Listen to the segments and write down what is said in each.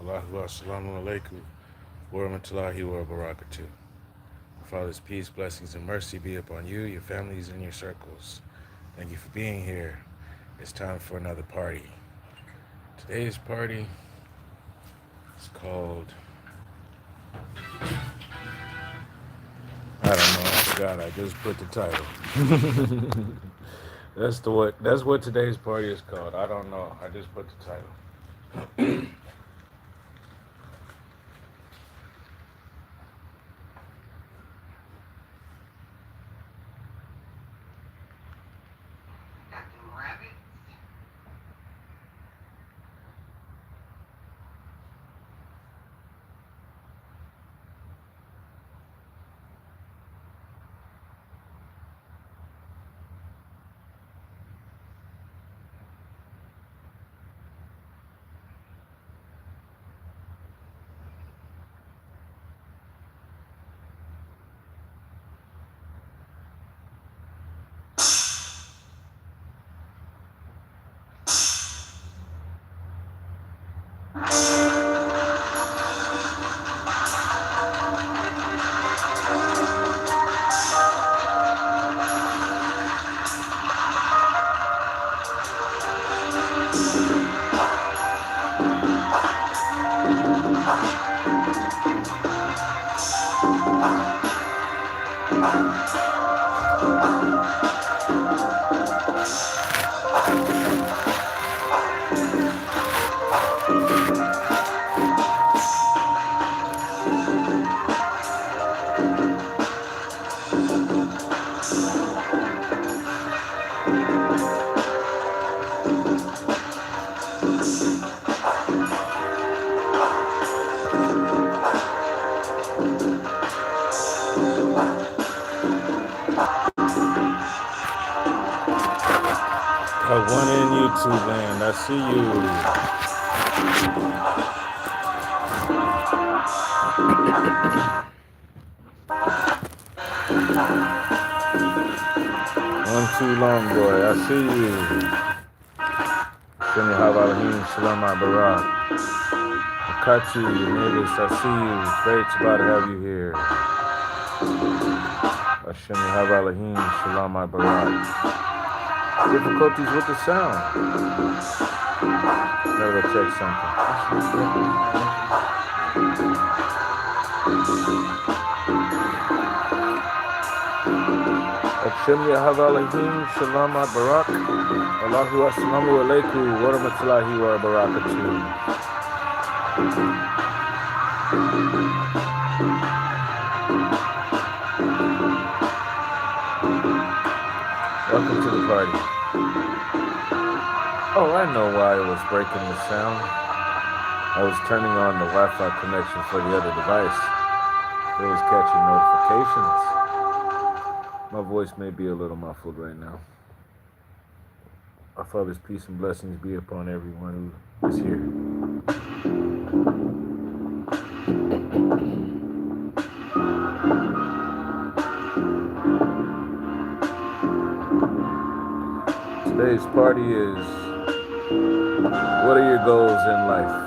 Allahu assalamu alaikum wa rahmatullahi wa barakatuh. Father's peace, blessings, and mercy be upon you, your families, and your circles. Thank you for being here. It's time for another party. Today's party is called, I don't know, I forgot. I just put the title. That's what today's party is called. I don't know. I just put the title. One in YouTube land. I see you. One too long, boy. I see you. Shemi Havalahim Shalom Barak. Akatu, Mavis, I see you. Fate's about to have you here. Shemi Havalahim Shalom Barak. Difficulties with the sound. Gotta go check something. Hashem Yahavalahim Shalom Barak. Allahu Assalamu alaikum wa rahmatullahi wa barakatuh. Welcome to the party. Oh, I know why it was breaking the sound. I was turning on the Wi-Fi connection for the other device. It was catching notifications. My voice may be a little muffled right now. Our Father's peace and blessings be upon everyone who is here. Today's party is, what are your goals in life?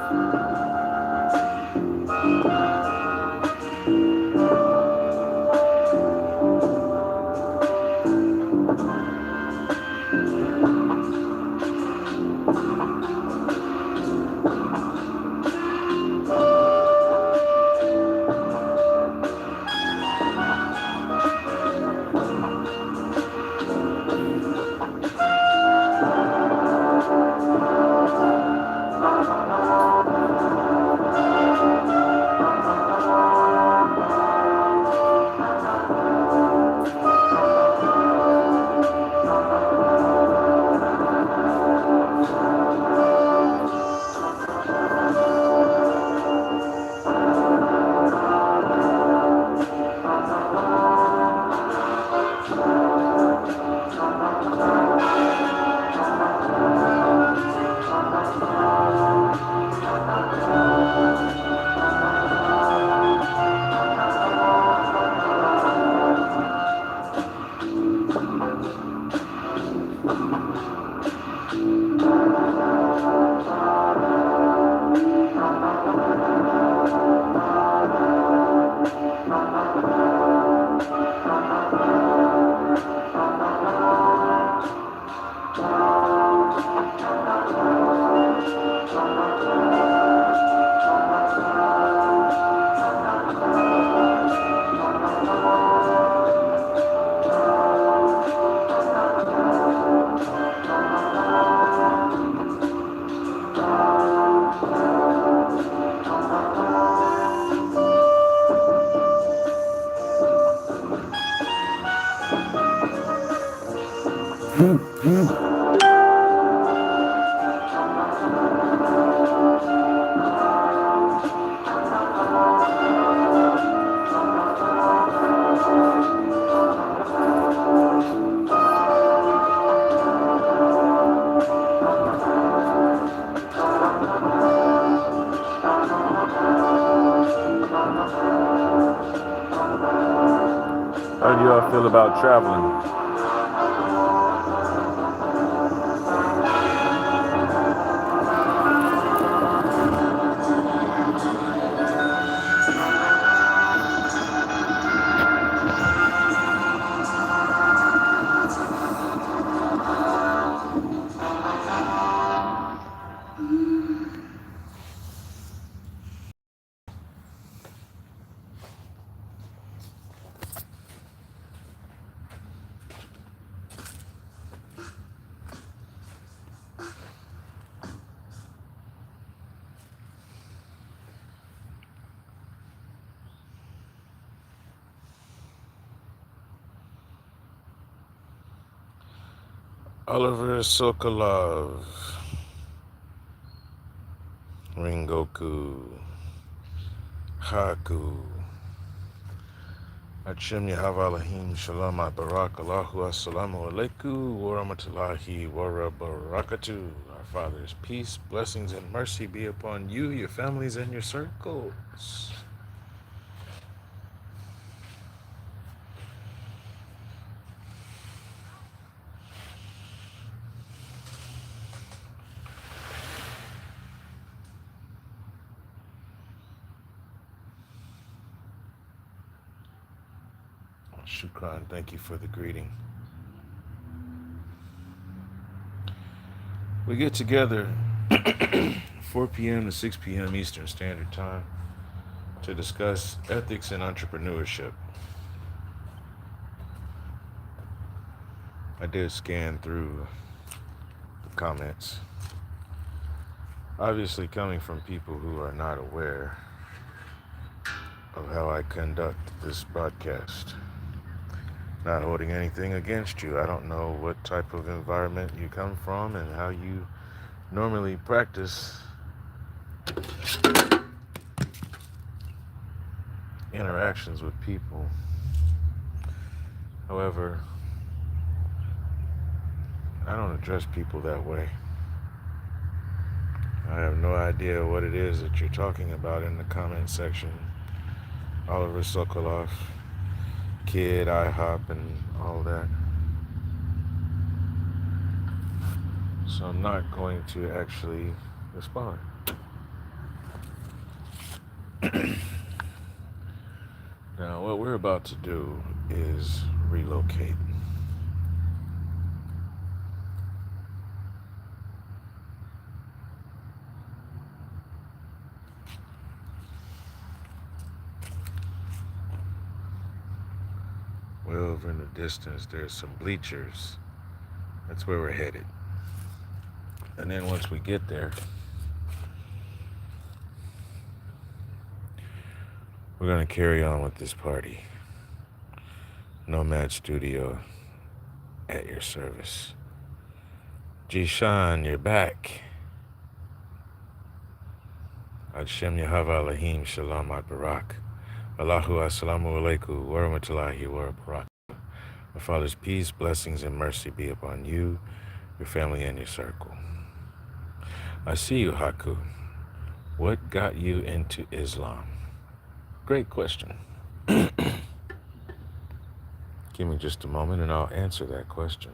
How do y'all feel about traveling? Oliver Sokolov, Ringoku, Haku, Achim Yahavalahim Shalom Barak Allahu Assalamu Alaikum Warahmatullahi Wabarakatuh. Our Father's peace, blessings, and mercy be upon you, your families, and your circles. Shukran, thank you for the greeting. We get together 4 p.m. to 6 p.m. Eastern Standard Time to discuss ethics and entrepreneurship. I did scan through the comments, obviously coming from people who are not aware of how I conduct this broadcast. Not holding anything against you. I don't know what type of environment you come from and how you normally practice interactions with people. However, I don't address people that way. I have no idea what it is that you're talking about in the comment section. Oliver Sokolov, Kid, IHOP, and all that. So I'm not going to actually respond. Now, what we're about to do is relocate. Way over in the distance, there's some bleachers. That's where we're headed. And then once we get there, we're going to carry on with this party. Nomad Studio at your service. Jishan, you're back. Hashem Yahava Elohim Shalom Barak. Allahu Assalamu Alaikum Warahmatullahi Wabarakatuh. My Father's peace, blessings, and mercy be upon you, your family, and your circle. I see you, Haku. What got you into Islam? Great question. Give me just a moment and I'll answer that question.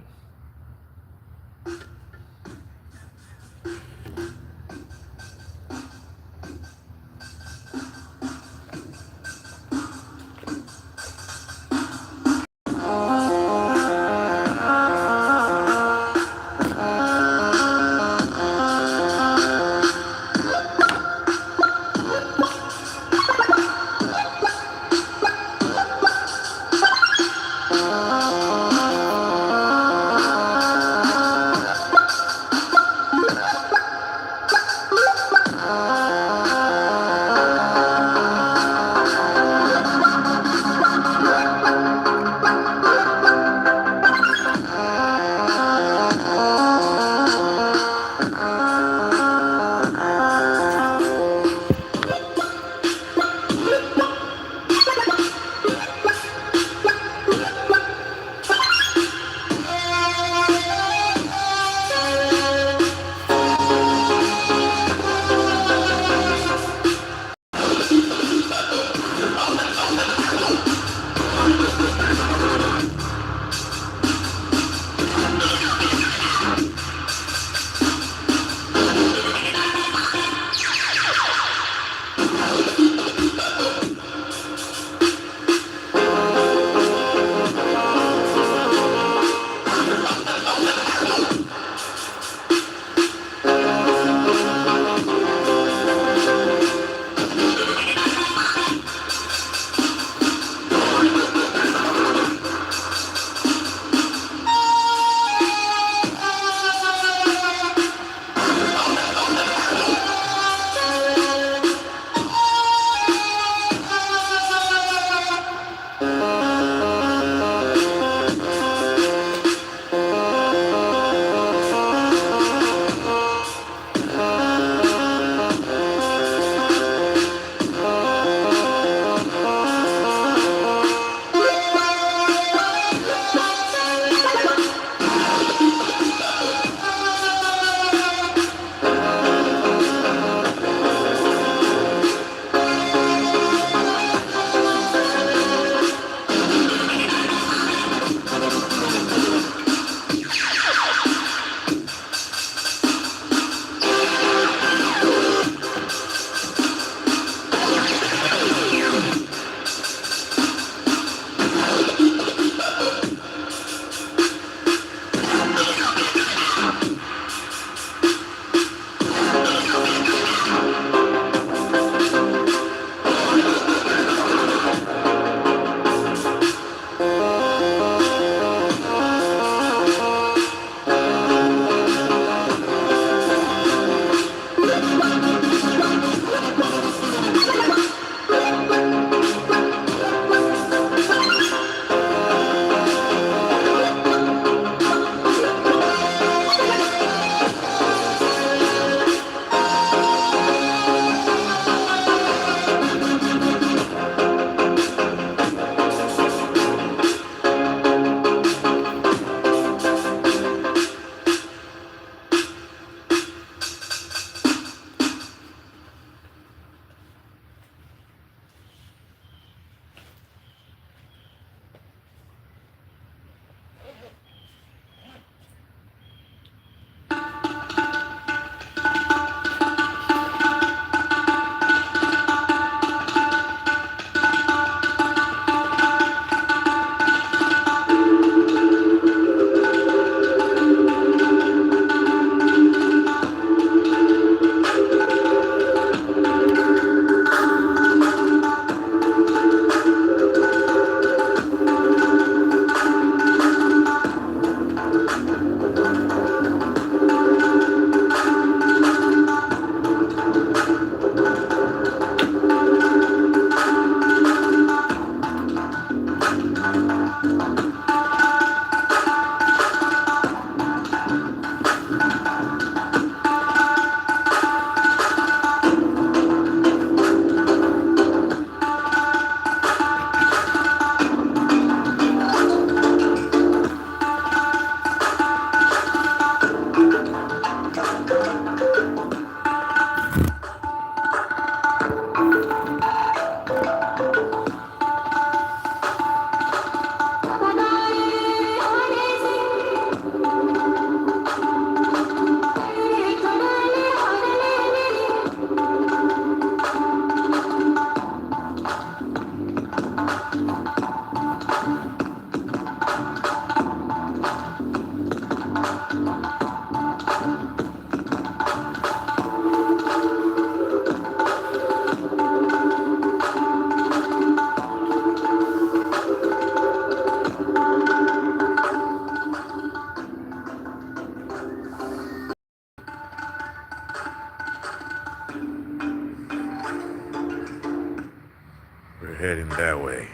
We're heading that way.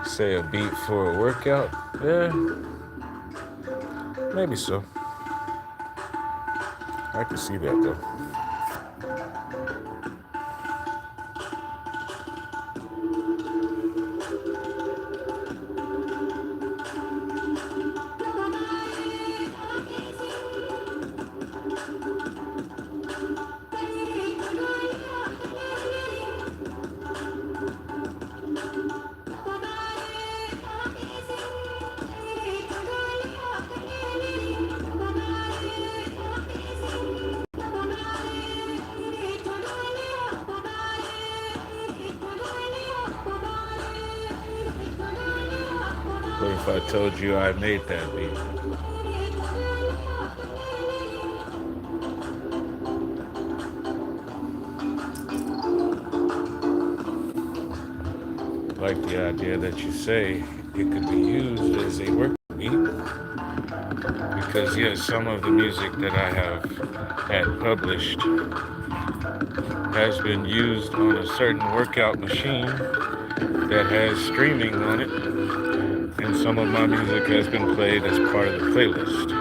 Say a beat for a workout? Yeah, maybe so. I can see that though. What if I told you I made that beat? Like the idea that you say it could be used as a work beat. Because yes, some of the music that I have had published has been used on a certain workout machine that has streaming on it, and some of my music has been played as part of the playlist.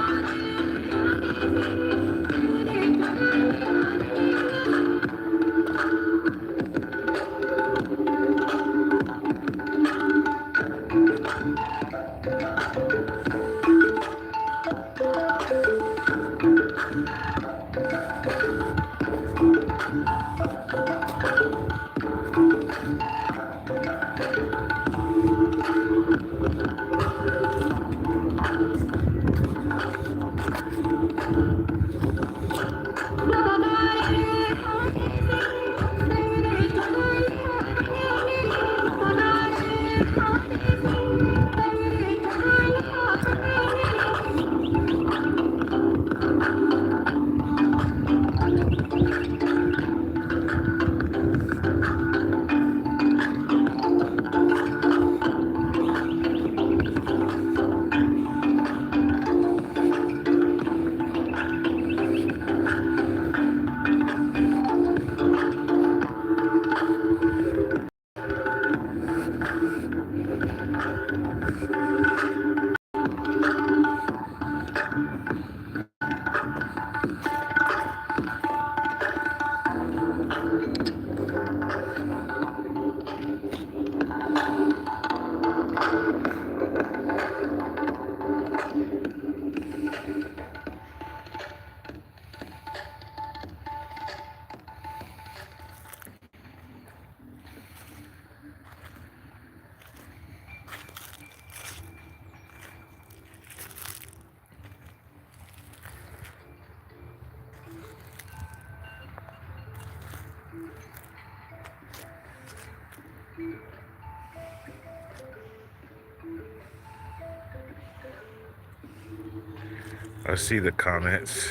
I see the comments.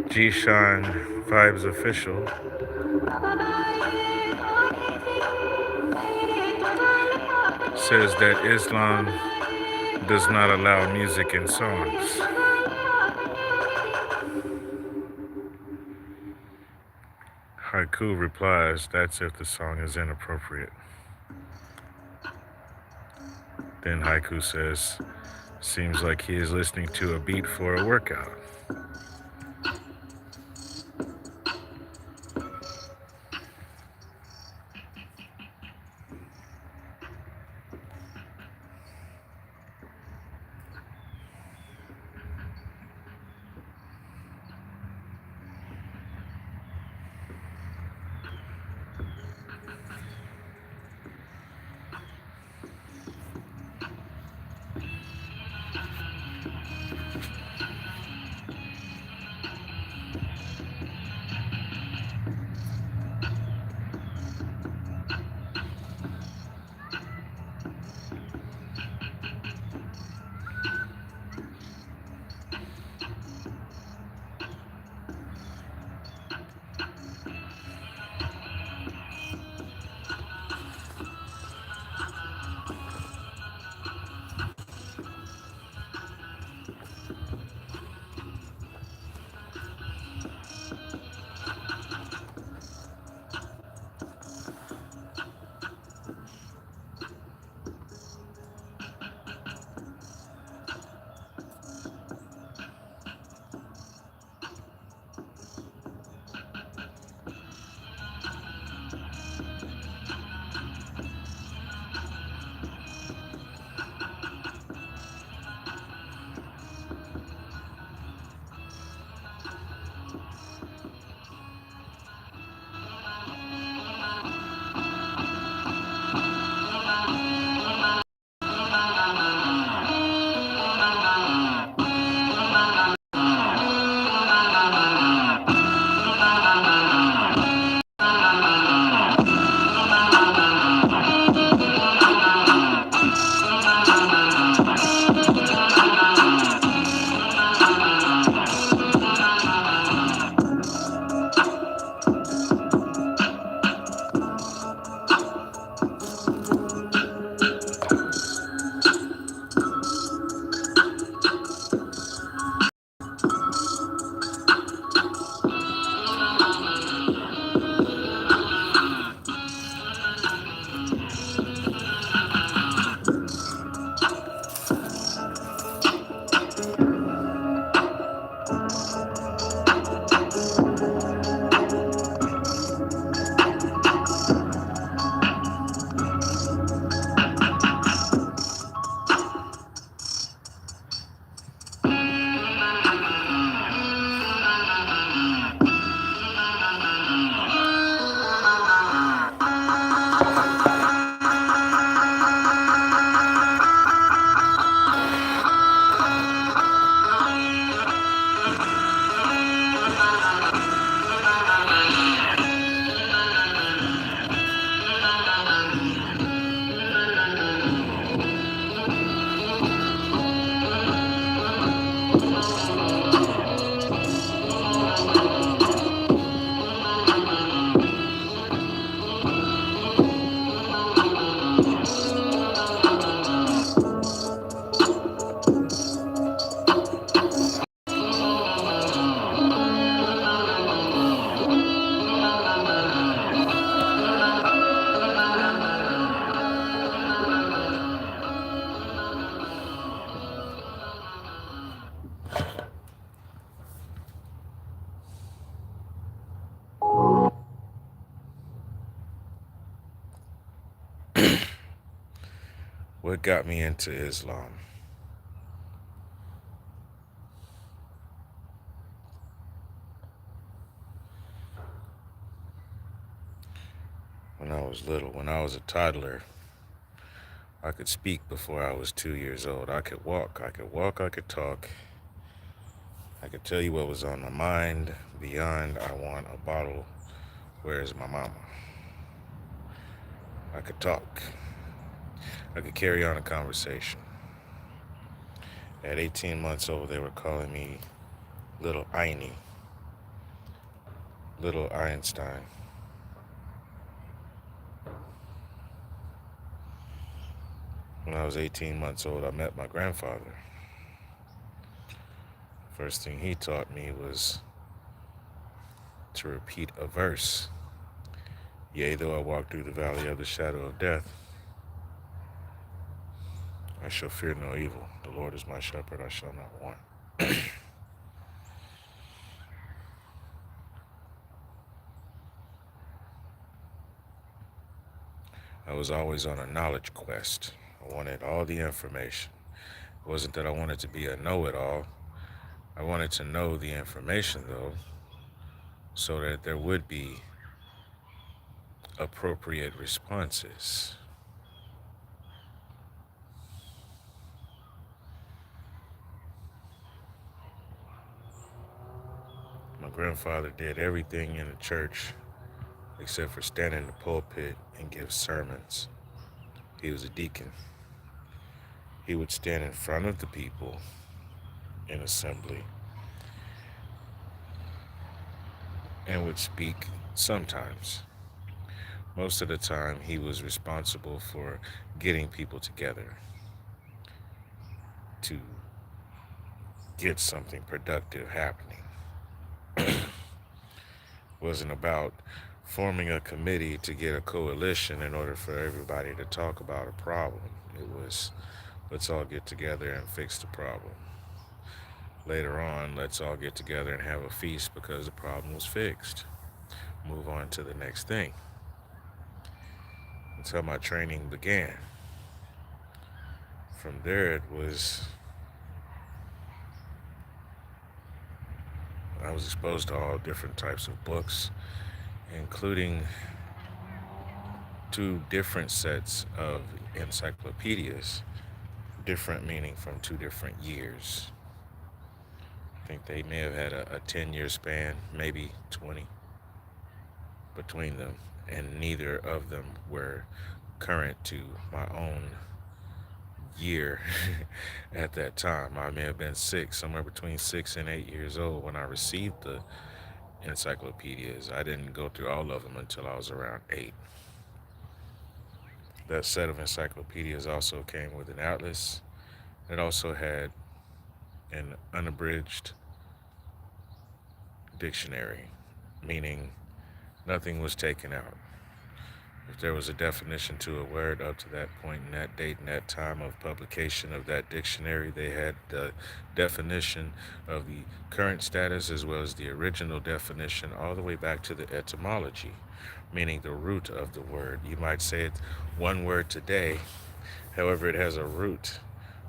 G-Shine Vibes Official says that Islam does not allow music in songs. Haiku replies, that's if the song is inappropriate. Then Haiku says, seems like he is listening to a beat for a workout. What got me into Islam? When I was little, when I was a toddler, I could speak before I was 2 years old. I could walk, I could talk. I could tell you what was on my mind beyond I want a bottle. Where's my mama? I could talk. I could carry on a conversation. At 18 months old, they were calling me Little Einie, Little Einstein. When I was 18 months old, I met my grandfather. First thing he taught me was to repeat a verse. Yea, though I walk through the valley of the shadow of death, I shall fear no evil. The Lord is my shepherd, I shall not want. I was always on a knowledge quest. I wanted all the information. It wasn't that I wanted to be a know-it-all. I wanted to know the information, though, so that there would be appropriate responses. My grandfather did everything in the church except for stand in the pulpit and give sermons. He was a deacon. He would stand in front of the people in assembly and would speak sometimes. Most of the time, he was responsible for getting people together to get something productive happening. Wasn't about forming a committee to get a coalition in order for everybody to talk about a problem. It was, let's all get together and fix the problem. Later on, let's all get together and have a feast because the problem was fixed. Move on to the next thing. That's how my training began. From there, I was exposed to all different types of books, including 2 different sets of encyclopedias, different meaning from 2 different years. I think they may have had a 10-year span, maybe 20 between them, and neither of them were current to my own year at that time. I may have been 6, somewhere between 6 and 8 years old when I received the encyclopedias. I didn't go through all of them until I was around 8. That set of encyclopedias also came with an atlas. It also had an unabridged dictionary, meaning nothing was taken out. If there was a definition to a word up to that point in that date and that time of publication of that dictionary, they had the definition of the current status as well as the original definition all the way back to the etymology, meaning the root of the word. You might say it's one word today, however, it has a root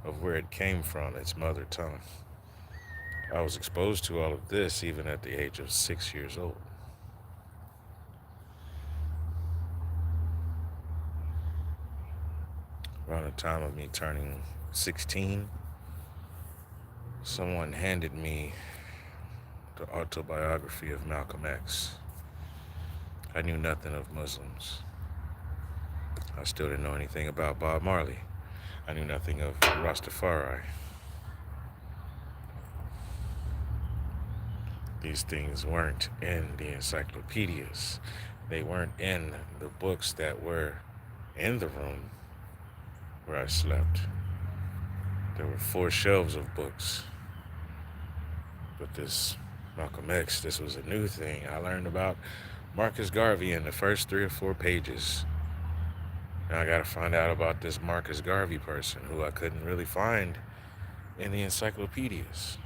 of where it came from, its mother tongue. I was exposed to all of this even at the age of 6 years old. Around the time of me turning 16, someone handed me the autobiography of Malcolm X. I knew nothing of Muslims. I still didn't know anything about Bob Marley. I knew nothing of Rastafari. These things weren't in the encyclopedias. They weren't in the books that were in the room where I slept. There were 4 shelves of books. But this Malcolm X, this was a new thing. I learned about Marcus Garvey in the first 3 or 4 pages. Now I gotta find out about this Marcus Garvey person who I couldn't really find in the encyclopedias.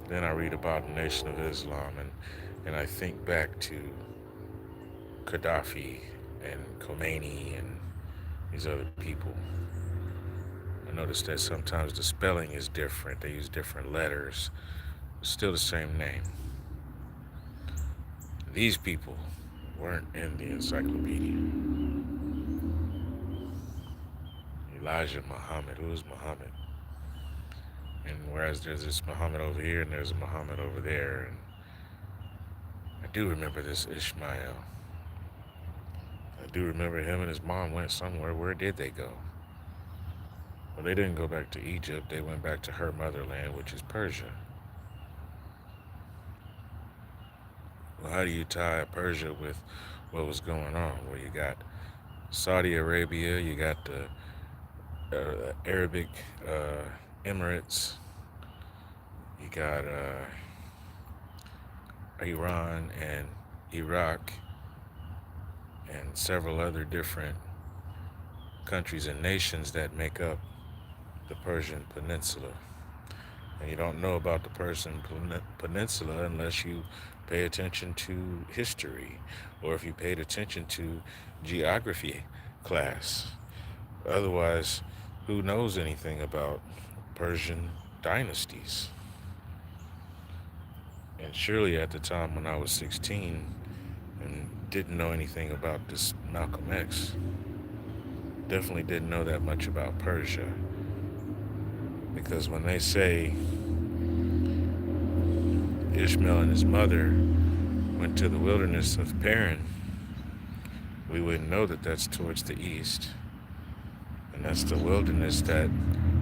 Then I read about the Nation of Islam and I think back to Gaddafi and Khomeini and these other people. I noticed that sometimes the spelling is different. They use different letters. It's still the same name. These people weren't in the encyclopedia. Elijah Muhammad. Who is Muhammad? And whereas there's this Muhammad over here and there's a Muhammad over there. And I do remember this Ishmael. I do remember him and his mom went somewhere. Where did they go? Well, they didn't go back to Egypt. They went back to her motherland, which is Persia. Well, how do you tie Persia with what was going on? Well, you got Saudi Arabia, you got the Arabic Emirates, you got Iran and Iraq, and several other different countries and nations that make up the Persian Peninsula. And you don't know about the Persian Peninsula unless you pay attention to history or if you paid attention to geography class. Otherwise, who knows anything about Persian dynasties? And surely at the time when I was 16 and didn't know anything about this Malcolm X, definitely didn't know that much about Persia. Because when they say Ishmael and his mother went to the wilderness of Paran, we wouldn't know that that's towards the east. And that's the wilderness that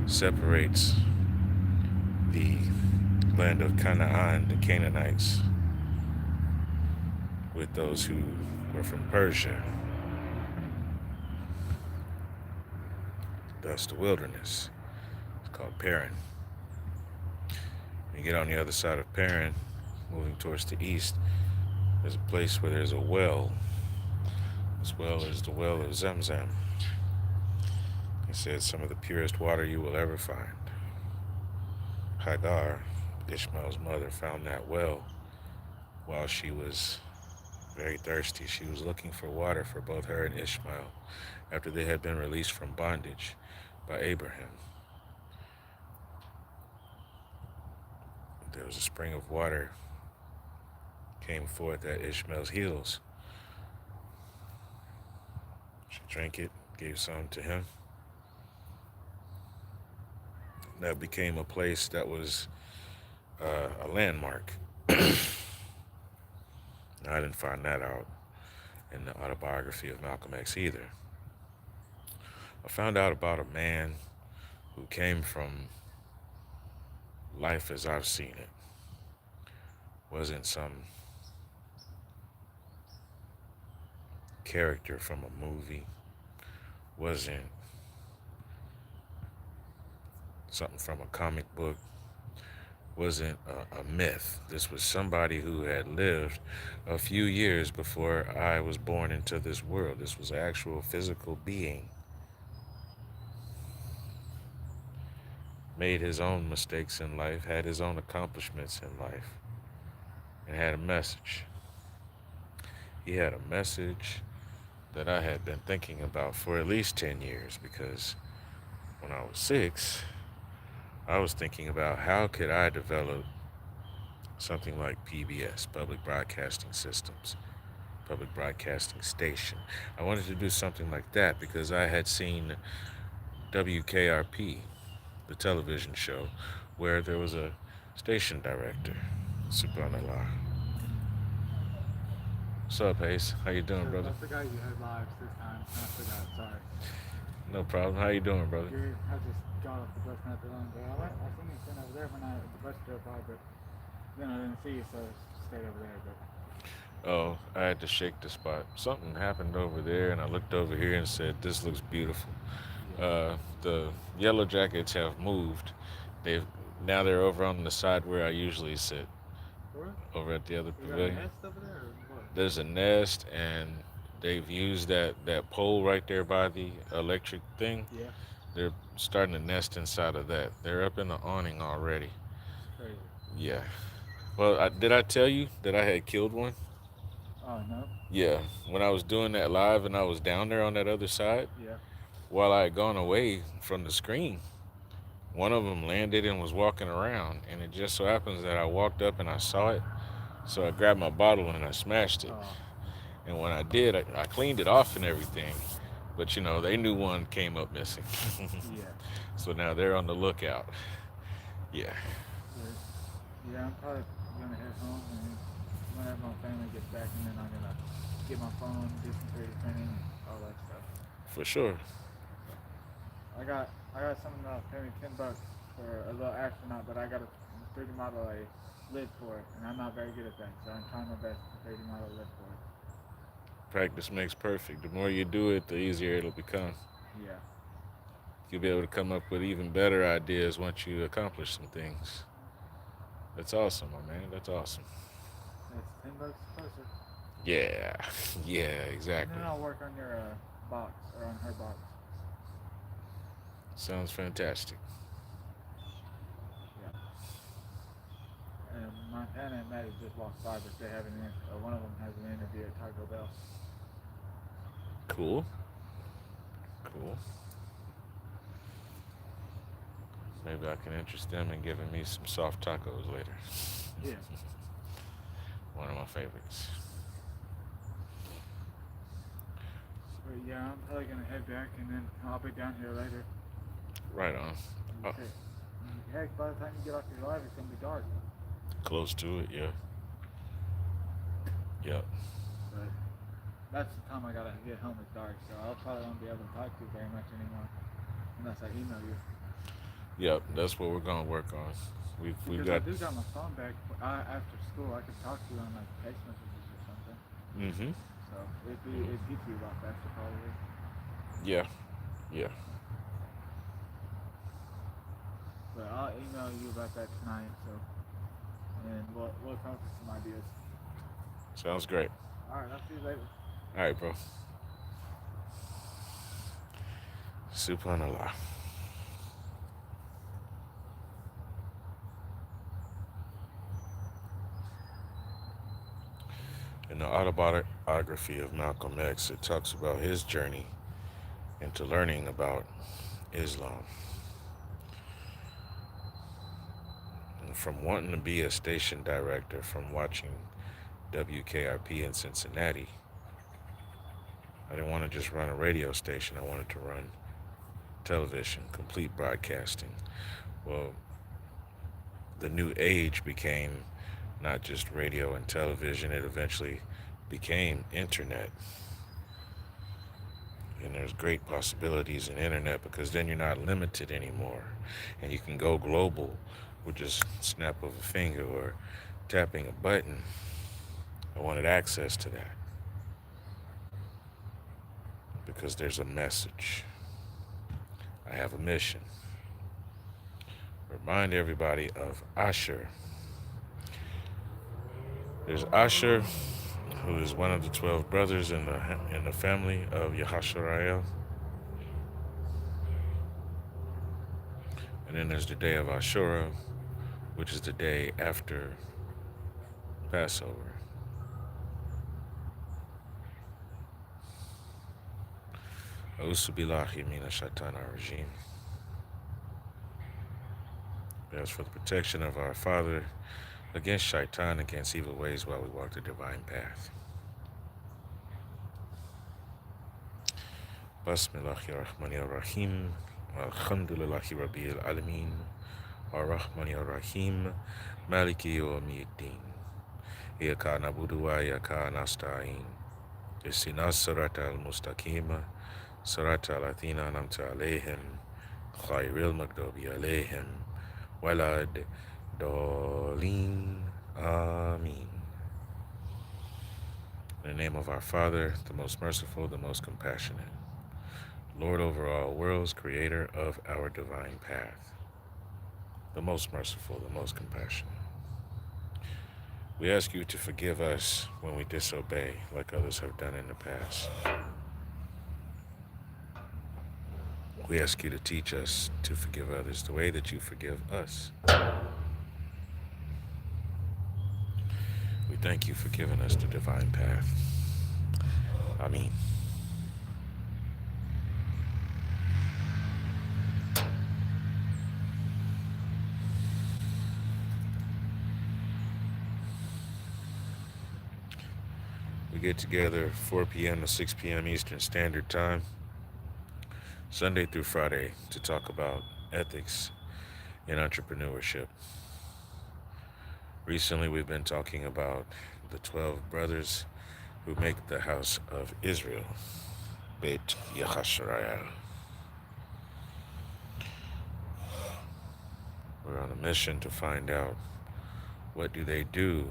separates the land of Canaan, the Canaanites, with those who were from Persia. That's the wilderness. It's called Paran. You get on the other side of Paran, moving towards the east, there's a place where there's a well. This well is the well of Zamzam. He said some of the purest water you will ever find. Hagar, Ishmael's mother, found that well while she was very thirsty. She was looking for water for both her and Ishmael after they had been released from bondage by Abraham. There was a spring of water came forth at Ishmael's heels. She drank it, gave some to him. That became a place that was a landmark. Now, I didn't find that out in the autobiography of Malcolm X either. I found out about a man who came from life as I've seen it. Wasn't some character from a movie. Wasn't something from a comic book. Wasn't a myth. This was somebody who had lived a few years before I was born into this world. This was an actual physical being. Made his own mistakes in life, had his own accomplishments in life, and had a message. He had a message that I had been thinking about for at least 10 years because when I was 6, I was thinking about how could I develop something like PBS, Public Broadcasting Systems, Public Broadcasting Station. I wanted to do something like that because I had seen WKRP, the television show, where there was a station director, Subhanallah. What's up, Ace? How you doing, brother? I forgot you had lives this time. I forgot, sorry. No problem. How you doing, brother? I just got off the bus not too long ago. I seen you sitting over there when the bus drove by, but then I didn't see you, so I stayed over there. But Oh, I had to shake the spot. Something happened over there, and I looked over here and said, "This looks beautiful." yeah. The Yellow Jackets have moved. They've Now they're over on the side where I usually sit, What? over at the other You got a pavilion. nest over there, or what? There's a nest, and they've used that pole right there by the electric thing. Yeah, They're starting to nest inside of that. They're up in the awning already. crazy. Yeah. Well, did I tell you that I had killed one? Oh no. Yeah, when I was doing that live and I was down there on that other side, Yeah. while I had gone away from the screen, one of them landed and was walking around, and it just so happens that I walked up and I saw it, so I grabbed my bottle and I smashed it. Oh. And when I did, I cleaned it off and everything, but they knew one came up missing, Yeah. so now they're on the lookout. Yeah, But, yeah, I'm probably gonna head home and whenever my family gets back, and then I'm gonna get my phone, do some 3D printing, and all that stuff. for sure. So I got someone that'll pay me $10 for a little astronaut, but I got to 3D model a lid for it, and I'm not very good at that, so I'm trying my best to 3D model a lid for it. Practice makes perfect. The more you do it, the easier it'll become. Yeah. You'll be able to come up with even better ideas once you accomplish some things. That's awesome, my man. That's awesome. That's $10 closer. Yeah, yeah, And exactly. then I'll work on your box, or on her box. Sounds fantastic. Yeah. And Montana and Maddie just walked by, but they have one of them has an interview at Taco Bell. Cool, cool. Maybe I can interest them in giving me some soft tacos later. Yeah. One of my favorites. But yeah, I'm probably gonna head back, and then I'll be down here later. Right on. Oh, Heck, by the time you get off your live, it's gonna be dark. close to it, yeah. Yep. But that's the time I gotta get home. It's dark, so I'll probably won't be able to talk to you very much anymore, unless I email you. Yep, that's what we're gonna work on. We've Because I got. do got my phone back. After school, I could talk to you on like text messages or something. Mm-hmm. So it'd be a lot faster probably. Yeah, yeah. But I'll email you about that tonight. So and we'll come up with some ideas. Sounds great. All right, I'll see you later. All right, bro. Subhanallah. In the autobiography of Malcolm X, it talks about his journey into learning about Islam. And from wanting to be a station director, from watching WKRP in Cincinnati, I didn't want to just run a radio station. I wanted to run television, complete broadcasting. Well, the new age became not just radio and television, it eventually became internet. And there's great possibilities in internet because then you're not limited anymore. And you can go global with just snap of a finger or tapping a button. I wanted access to that because there's a message. I have a mission. Remind everybody of Asher. There's Asher, who is one of the 12 brothers in the family of Yahasharael. And then there's the day of Ashura, which is the day after Passover. A'udhu billahi minash shaitanir rajim. We ask for the protection of our Father against shaitan, against evil ways while we walk the divine path. Bismillahirrahmanirrahim. Alhamdulillahi Rabbil Alameen. Ar-Rahmanir-Rahim. Maliki Yawmiddin. Iyaka na'budu wa iyaka nasta'in. Ihdinas siratal mustaqim. Siratal ladzina an'amta alaihim. Ghayril maghdubi alaihim walad Dolin. Amin. In the name of our Father, the most merciful, the most compassionate, Lord over all worlds, creator of our divine path, the most merciful, the most compassionate. We ask you to forgive us when we disobey like others have done in the past. We ask you to teach us to forgive others the way that you forgive us. We We thank you for giving us the divine path. Amen. We get together 4 p.m. to 6 p.m. Eastern Standard Time, Sunday through Friday, to talk about ethics in entrepreneurship. Recently, we've been talking about the 12 brothers who make the house of Israel, Beit Yahashariah. We're on a mission to find out, what do they do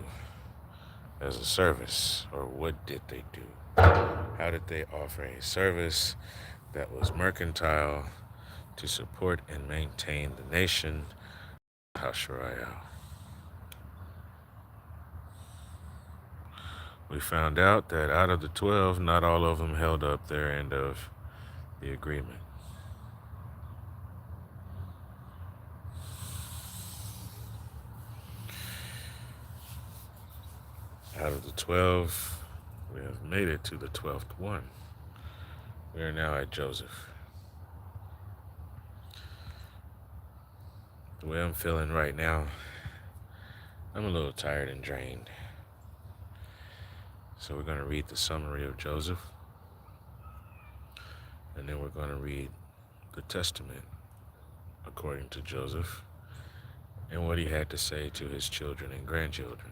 as a service, or what did they do? How did they offer a service that was mercantile to support and maintain the nation, Yahashariah? We found out that out of the 12, not all of them held up their end of the agreement. Out of the 12, we have made it to the 12th one. We are now at Joseph. The way I'm feeling right now, I'm a little tired and drained. So we're going to read the summary of Joseph, and then we're going to read the testament according to Joseph and what he had to say to his children and grandchildren.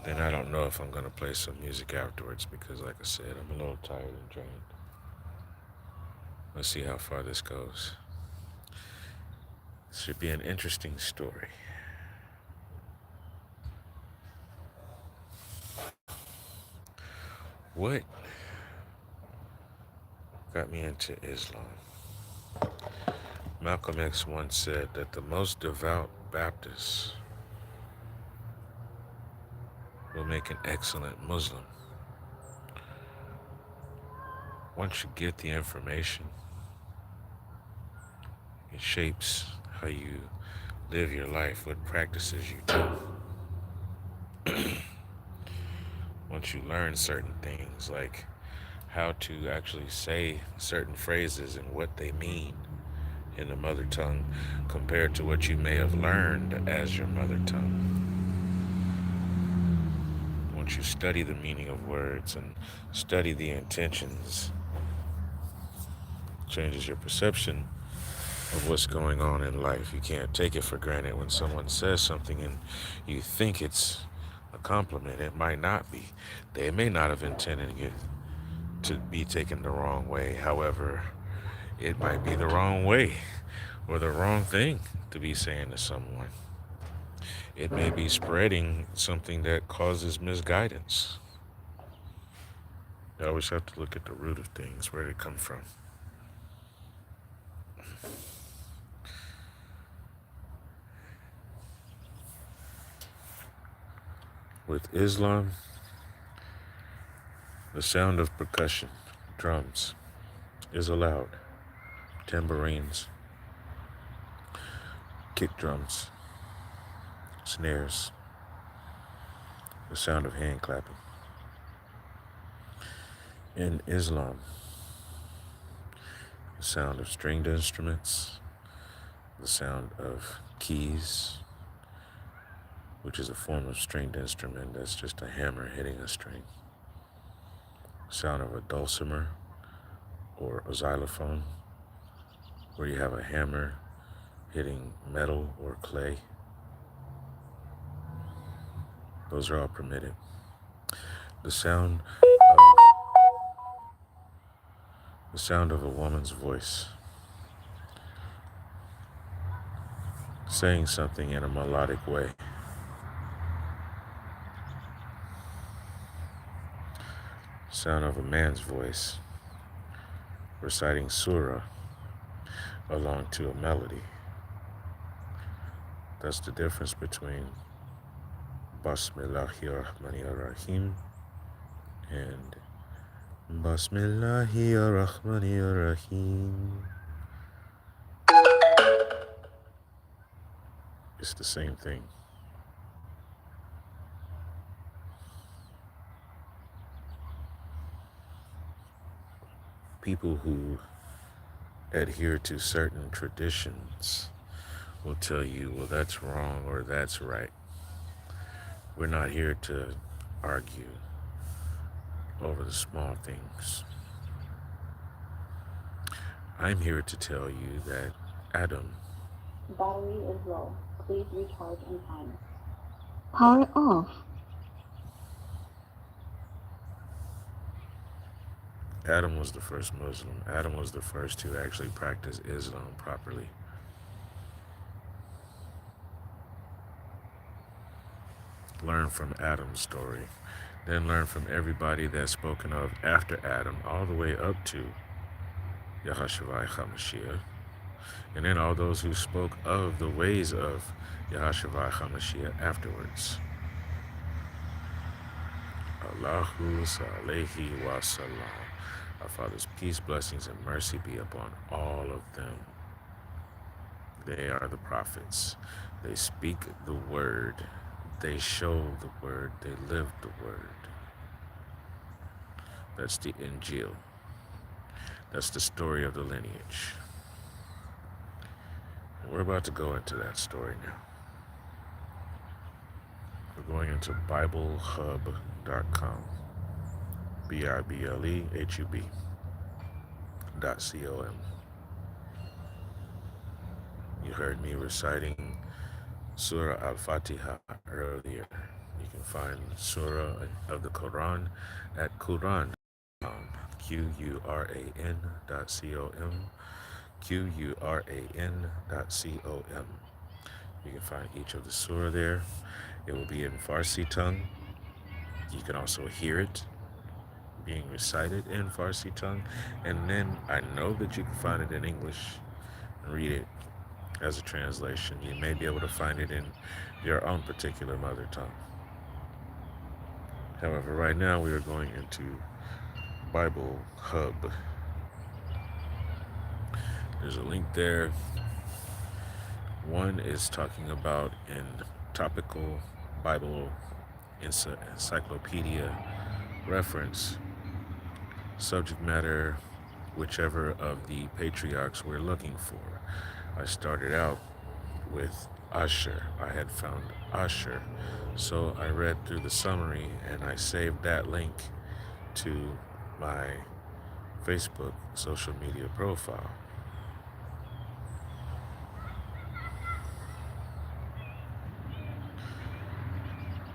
Then I don't know if I'm going to play some music afterwards because, like I said, I'm a little tired and drained. Let's see how far this goes. This should be an interesting story. What got me into Islam? Malcolm X once said that the most devout Baptist will make an excellent Muslim. Once you get the information, it shapes how you live your life, what practices you do. Once you learn certain things, like how to actually say certain phrases and what they mean in the mother tongue compared to what you may have learned as your mother tongue. Once you study the meaning of words and study the intentions, it changes your perception of what's going on in life. You can't take it for granted when someone says something and you think it's a compliment. It might not be. They may not have intended it to be taken the wrong way. However, it might be the wrong way or the wrong thing to be saying to someone. It may be spreading something that causes misguidance. You always have to look at the root of things, where they come from. With Islam, the sound of percussion, drums, is allowed. Tambourines, kick drums, snares, the sound of hand clapping. In Islam, the sound of stringed instruments, the sound of keys, which is a form of stringed instrument that's just a hammer hitting a string. Sound of a dulcimer or a xylophone, where you have a hammer hitting metal or clay. Those are all permitted. The sound of a woman's voice saying something in a melodic way. Sound of a man's voice reciting surah along to a melody. That's the difference between Bismillahirrahmanirrahim and Bismillahirrahmanirrahim. It's the same thing. People who adhere to certain traditions will tell you, well, that's wrong or that's right. We're not here to argue over the small things. I'm here to tell you that Adam, Battery is low. Please recharge in time. Power off. Adam was the first Muslim. Adam was the first to actually practice Islam properly. Learn from Adam's story. Then learn from everybody that's spoken of after Adam, all the way up to Yahushua HaMashiach. And then all those who spoke of the ways of Yahushua HaMashiach afterwards. Allahu Salehi wa Salam. Our Father's peace, blessings, and mercy be upon all of them. They are the prophets. They speak the word. They show the word. They live the word. That's the Injil. That's the story of the lineage. And we're about to go into that story now. We're going into BibleHub.com. BIBLEHUB.com. You heard me reciting Surah Al-Fatiha earlier. You can find Surah of the Quran at Quran.com. Quran.com. Quran.com. You can find each of the surah there. It will be in Farsi tongue. You can also hear it being recited in Farsi tongue. And then I know that you can find it in English and read it as a translation. You may be able to find it in your own particular mother tongue. However, right now we are going into Bible Hub. There's a link there. One is talking about in topical Bible encyclopedia reference, subject matter, whichever of the patriarchs we're looking for. I started out with Asher. I had found Asher. So I read through the summary and I saved that link to my Facebook social media profile.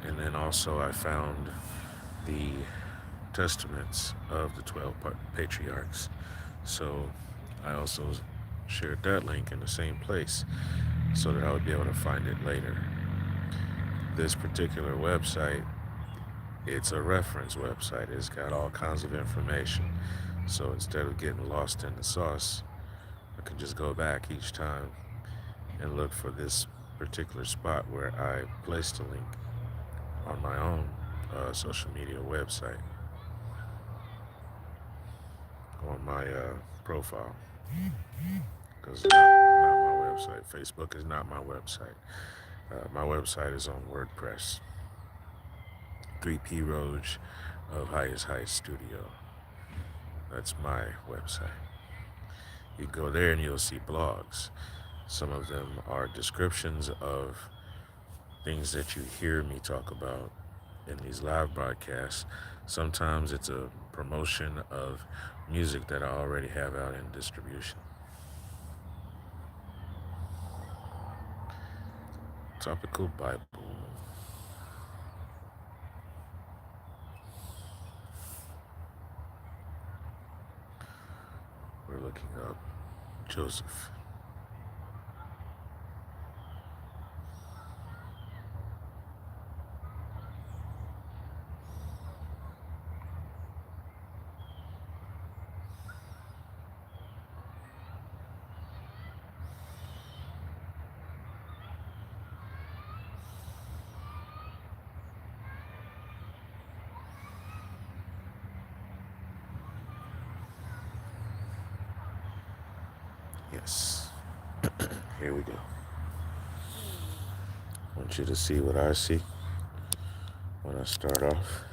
And then also I found the testaments of the 12 patriarchs. So I also shared that link in the same place so that I would be able to find it later. This particular website, it's a reference website. It's got all kinds of information. So instead of getting lost in the sauce, I can just go back each time and look for this particular spot where I placed a link on my own social media website, on my profile, because it's not my website. Facebook is not my website. My website is on WordPress. 3P Roge of Highest Heights Studio. That's my website. You go there and you'll see blogs. Some of them are descriptions of things that you hear me talk about in these live broadcasts. Sometimes it's a promotion of music that I already have out in distribution. Topical Bible. We're looking up Joseph. Yes. Here we go. want you to see what I see when I start off.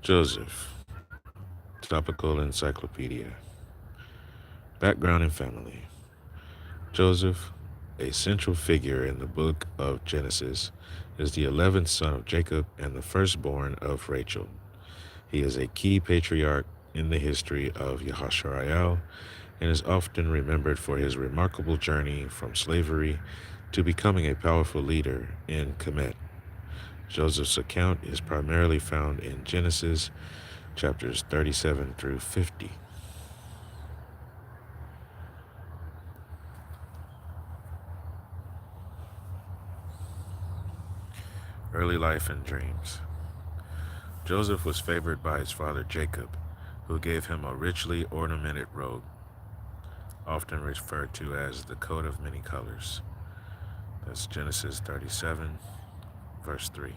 Joseph, Topical Encyclopedia. Background and family. Joseph, a central figure in the book of Genesis, is the 11th son of Jacob and the firstborn of Rachel. He is a key patriarch in the history of Yahashariel and is often remembered for his remarkable journey from slavery to becoming a powerful leader in Kemet. Joseph's account is primarily found in Genesis chapters 37 through 50. Early life and dreams. Joseph was favored by his father Jacob, who gave him a richly ornamented robe, often referred to as the coat of many colors. That's Genesis 37, verse 3.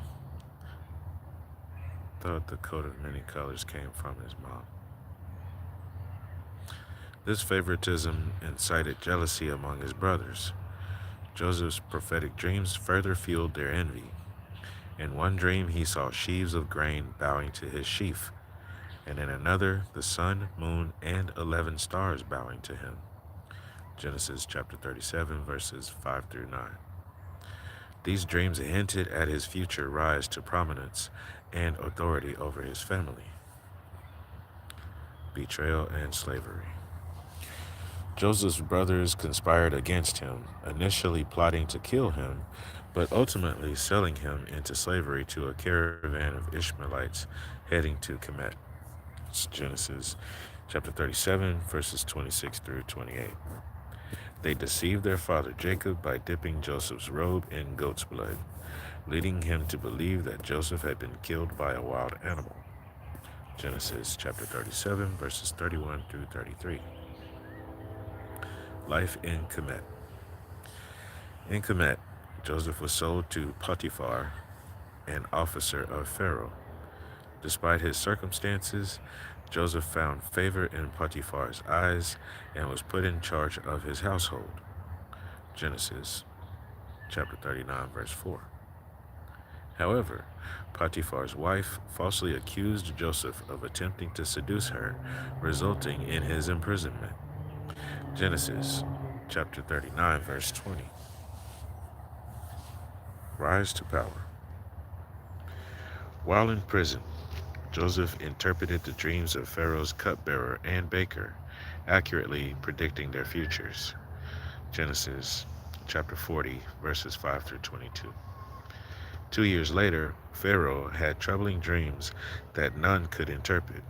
Thought the coat of many colors came from his mom. This favoritism incited jealousy among his brothers. Joseph's prophetic dreams further fueled their envy. In one dream, he saw sheaves of grain bowing to his sheaf, and in another, the sun, moon, and 11 stars bowing to him. Genesis chapter 37, verses 5 through 9. These dreams hinted at his future rise to prominence and authority over his family. Betrayal and slavery. Joseph's brothers conspired against him, initially plotting to kill him, but ultimately selling him into slavery to a caravan of Ishmaelites heading to Kemet. It's Genesis chapter 37, verses 26 through 28. They deceived their father Jacob by dipping Joseph's robe in goat's blood, leading him to believe that Joseph had been killed by a wild animal. Genesis chapter 37, verses 31 through 33. Life in Kemet. In Kemet, Joseph was sold to Potiphar, an officer of Pharaoh. Despite his circumstances, Joseph found favor in Potiphar's eyes and was put in charge of his household. Genesis chapter 39, verse 4. However, Potiphar's wife falsely accused Joseph of attempting to seduce her, resulting in his imprisonment. Genesis chapter 39, verse 20. Rise to power. While in prison, Joseph interpreted the dreams of Pharaoh's cupbearer and baker, accurately predicting their futures. Genesis chapter 40, verses 5 through 22. 2 years later, Pharaoh had troubling dreams that none could interpret.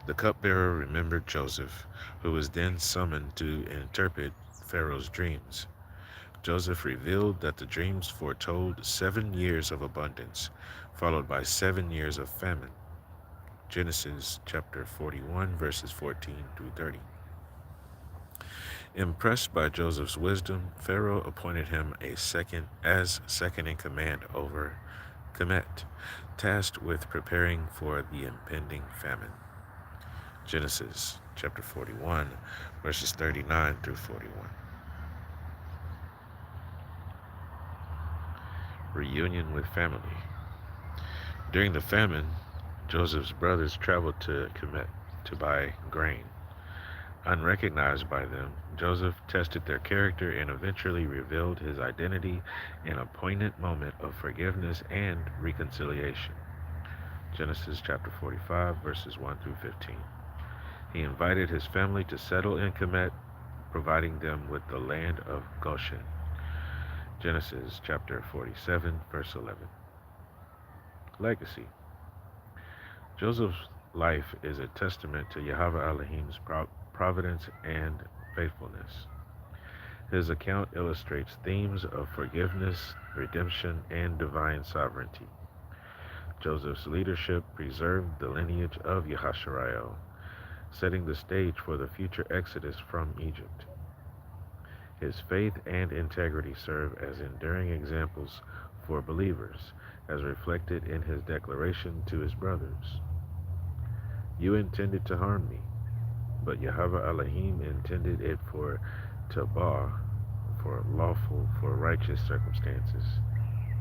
The cupbearer remembered Joseph, who was then summoned to interpret Pharaoh's dreams. Joseph revealed that the dreams foretold 7 years of abundance, followed by 7 years of famine. Genesis chapter 41, verses 14 through 30. Impressed by Joseph's wisdom, Pharaoh appointed him as second in command over Kemet, tasked with preparing for the impending famine. Genesis chapter 41, verses 39 through 41. Reunion with family. During the famine, Joseph's brothers traveled to Kemet to buy grain. Unrecognized by them, Joseph tested their character and eventually revealed his identity in a poignant moment of forgiveness and reconciliation. Genesis chapter 45, verses 1 through 15. He invited his family to settle in Kemet, providing them with the land of Goshen. Genesis chapter 47, verse 11. Legacy. Joseph's life is a testament to Yahweh Elohim's providence and faithfulness. His account illustrates themes of forgiveness, redemption, and divine sovereignty. Joseph's leadership preserved the lineage of Yahashariel, setting the stage for the future exodus from Egypt. His faith and integrity serve as enduring examples for believers, as reflected in his declaration to his brothers. You intended to harm me, but Yahweh Elohim intended it for tabah, for lawful, for righteous circumstances,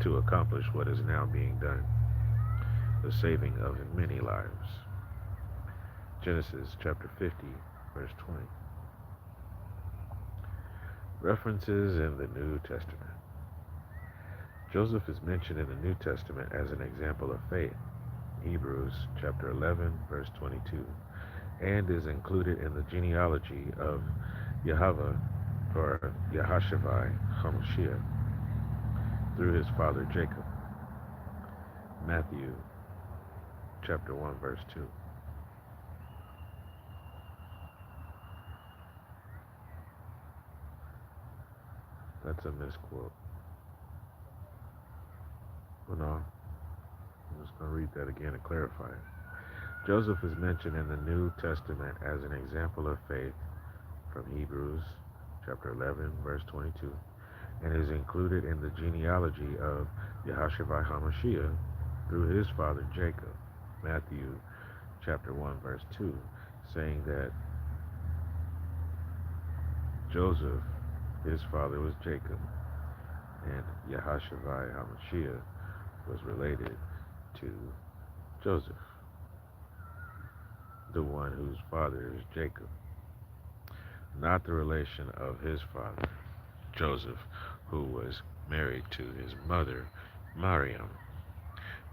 to accomplish what is now being done, the saving of many lives. Genesis chapter 50, verse 20. References in the New Testament. Joseph is mentioned in the New Testament as an example of faith, Hebrews chapter 11, verse 22, and is included in the genealogy of Yahweh, or Yahashivai HaMashiach, through his father Jacob. Matthew chapter 1, verse 2. That's a misquote. Well, no, I'm just going to read that again and clarify it. Joseph is mentioned in the New Testament as an example of faith from Hebrews chapter 11, verse 22, and is included in the genealogy of Yahashivai HaMashiach through his father Jacob. Matthew chapter 1, verse 2, saying that Joseph, his father was Jacob, and Yahashivai HaMashiach was related to Joseph, the one whose father is Jacob, not the relation of his father, Joseph, who was married to his mother, Mariam,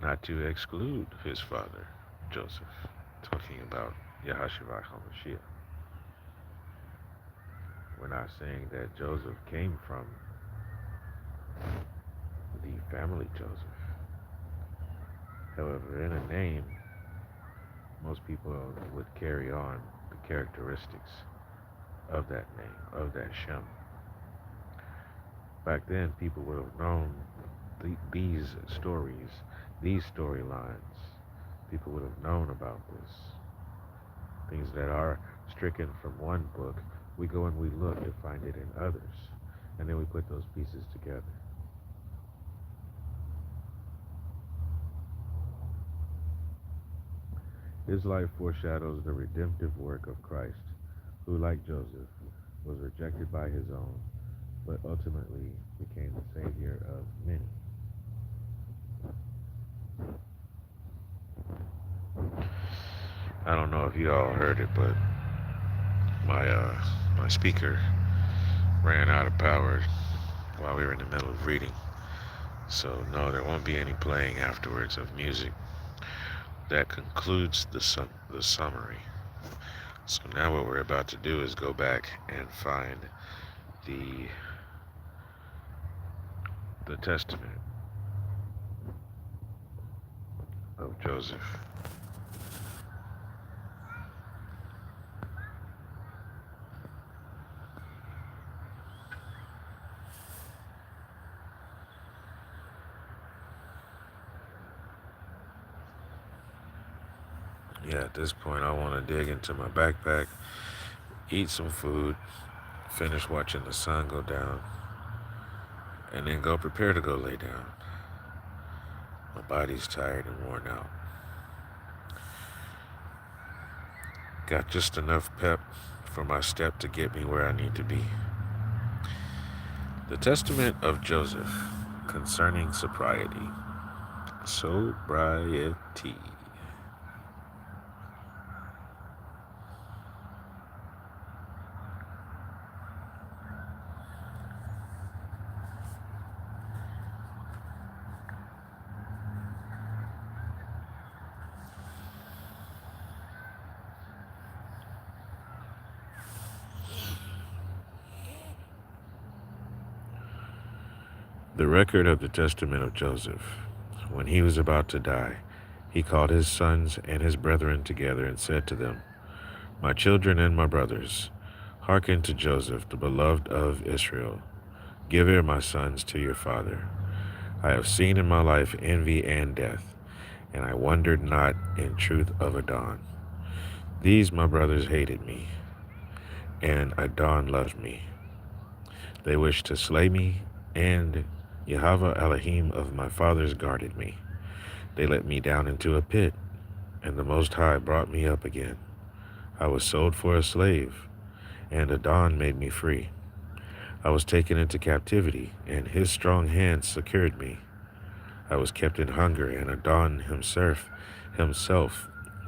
not to exclude his father, Joseph, talking about Yahashivai HaMashiach. We're not saying that Joseph came from the family Joseph. However, in a name, most people would carry on the characteristics of that name, of that Shem. Back then, people would have known these stories, these storylines. People would have known about this. Things that are stricken from one book, we go and we look to find it in others, and then we put those pieces together. His life foreshadows the redemptive work of Christ, who, like Joseph, was rejected by his own, but ultimately became the Savior of many. I don't know if you all heard it, but my speaker ran out of power while we were in the middle of reading. So no, there won't be any playing afterwards of music. That concludes the summary. So now what we're about to do is go back and find the testament of Joseph. Yeah, at this point I want to dig into my backpack, eat some food, finish watching the sun go down, and then go prepare to go lay down. My body's tired and worn out. Got just enough pep for my step to get me where I need to be. The Testament of Joseph concerning sobriety. Sobriety. The record of the testament of Joseph. When he was about to die, he called his sons and his brethren together and said to them, My children and my brothers, hearken to Joseph, the beloved of Israel. Give ear, my sons, to your father. I have seen in my life envy and death, and I wondered not in truth of Adon. These my brothers hated me, and Adon loved me. They wished to slay me, and Yahweh Elohim of my fathers guarded me. They let me down into a pit, and the Most High brought me up again. I was sold for a slave, and Adon made me free. I was taken into captivity, and his strong hand secured me. I was kept in hunger, and Adon himself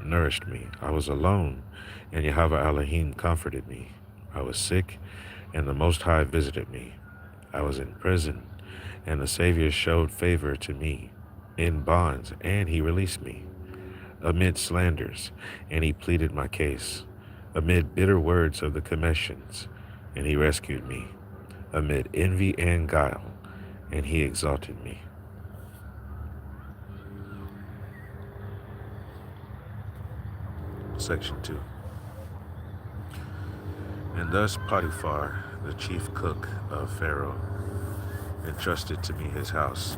nourished me. I was alone, and Yahweh Elohim comforted me. I was sick, and the Most High visited me. I was in prison, and the Savior showed favor to me. In bonds, and he released me. Amid slanders, and he pleaded my case. Amid bitter words of the commissions, and he rescued me. Amid envy and guile, and he exalted me. Section 2. And thus Potiphar, the chief cook of Pharaoh, entrusted to me his house.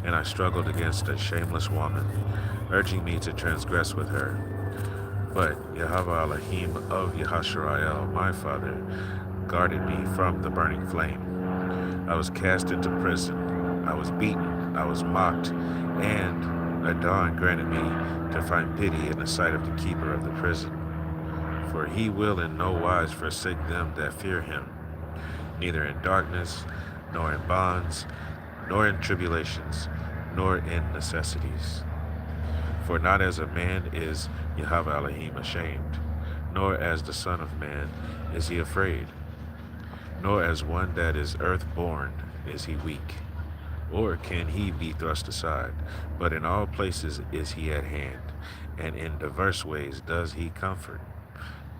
And I struggled against a shameless woman, urging me to transgress with her. But Yahweh Elohim of Yahashariel, my father, guarded me from the burning flame. I was cast into prison. I was beaten. I was mocked. And Adon granted me to find pity in the sight of the keeper of the prison. For he will in no wise forsake them that fear him, neither in darkness, nor in bonds, nor in tribulations, nor in necessities. For not as a man is Yahweh Elohim ashamed, nor as the Son of Man is he afraid, nor as one that is earth-born is he weak, or can he be thrust aside, but in all places is he at hand, and in diverse ways does he comfort,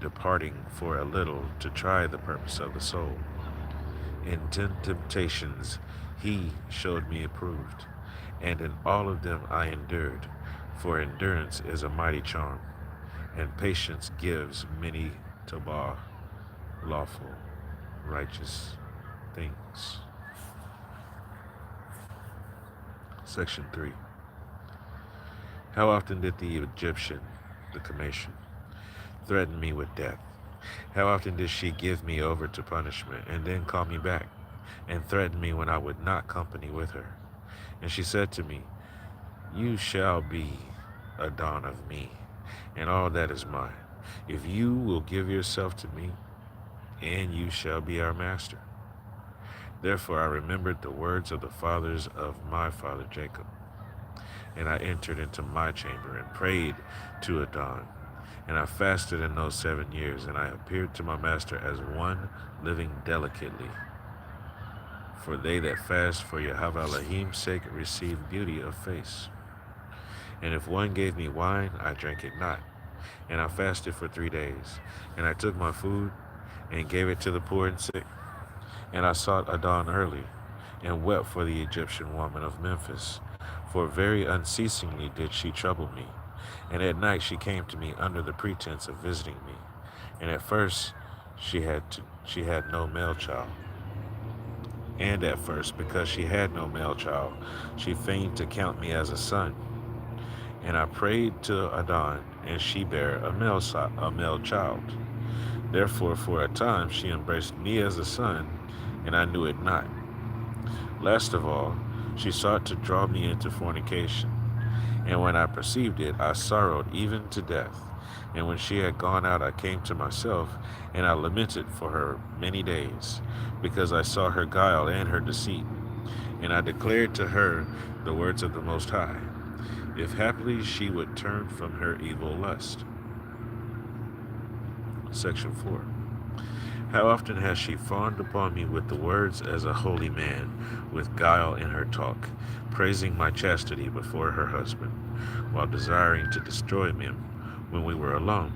departing for a little to try the purpose of the soul. In 10 temptations he showed me approved, and in all of them I endured, for endurance is a mighty charm, and patience gives many tabah, lawful, righteous things. Section 3. How often did the Egyptian, the Commission, threaten me with death? How often did she give me over to punishment, and then call me back, and threaten me when I would not company with her? And she said to me, you shall be Adon of me, and all that is mine, if you will give yourself to me, and you shall be our master. Therefore I remembered the words of the fathers of my father Jacob, and I entered into my chamber and prayed to Adon. And I fasted in those 7 years, and I appeared to my master as one living delicately. For they that fast for Yahweh Elohim's sake receive beauty of face. And if one gave me wine, I drank it not. And I fasted for 3 days. And I took my food and gave it to the poor and sick. And I sought Adon early, and wept for the Egyptian woman of Memphis. For very unceasingly did she trouble me. And at night she came to me under the pretense of visiting me. And at first she had no male child. And at first, because she had no male child, she feigned to count me as a son. And I prayed to Adon, and she bare a male child. Therefore, for a time she embraced me as a son, and I knew it not. Last of all, she sought to draw me into fornication. And when I perceived it, I sorrowed even to death. And when she had gone out, I came to myself, and I lamented for her many days, because I saw her guile and her deceit. And I declared to her the words of the Most High, if happily she would turn from her evil lust. Section 4. How often has she fawned upon me with the words as a holy man, with guile in her talk, praising my chastity before her husband, while desiring to destroy him when we were alone.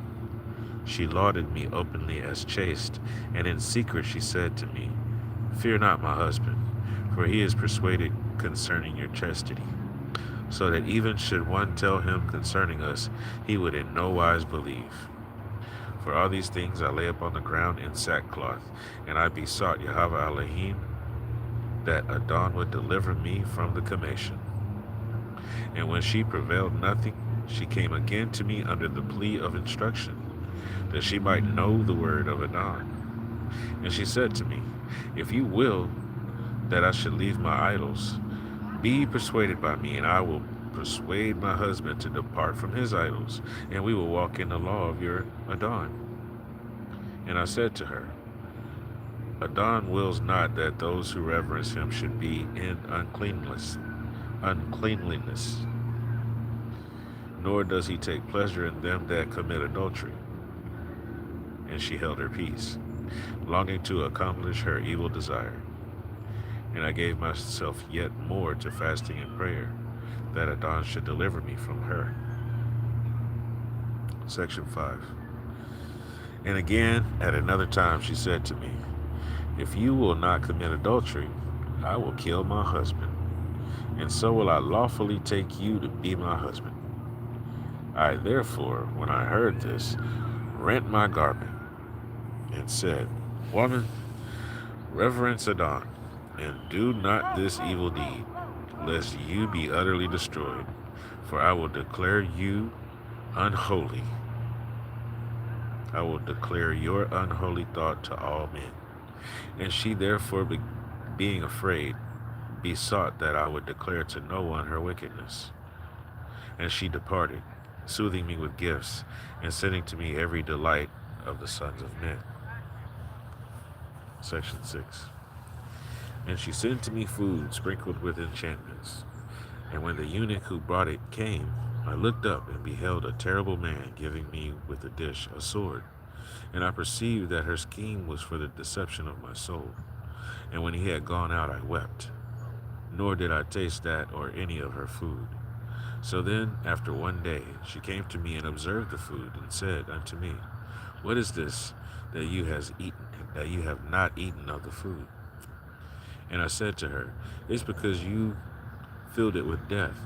She lauded me openly as chaste, and in secret she said to me, fear not my husband, for he is persuaded concerning your chastity, so that even should one tell him concerning us, he would in no wise believe. For all these things I lay upon the ground in sackcloth, and I besought Yahweh Elohim that Adon would deliver me from the commission. And when she prevailed nothing, she came again to me under the plea of instruction, that she might know the word of Adon. And she said to me, if you will, that I should leave my idols. Be persuaded by me, and I will persuade my husband to depart from his idols, and we will walk in the law of your Adon. And I said to her, Adon wills not that those who reverence him should be in uncleanliness, nor does he take pleasure in them that commit adultery. And she held her peace, longing to accomplish her evil desire. And I gave myself yet more to fasting and prayer, that Adon should deliver me from her. Section 5. And again, at another time, she said to me, if you will not commit adultery, I will kill my husband, and so will I lawfully take you to be my husband. I therefore, when I heard this, rent my garment, and said, Woman, reverence Adon, and do not this evil deed, lest you be utterly destroyed, for I will declare you unholy. I will declare your unholy thought to all men. And she therefore, being afraid, besought that I would declare to no one her wickedness. And she departed, soothing me with gifts, and sending to me every delight of the sons of men. Section 6. And she sent to me food sprinkled with enchantments. And when the eunuch who brought it came, I looked up and beheld a terrible man giving me with a dish a sword. And I perceived that her scheme was for the deception of my soul. And when he had gone out, I wept, nor did I taste that or any of her food. So then, after one day, she came to me and observed the food, and said unto me, What is this that you have not eaten of the food? And I said to her, It's because you filled it with death.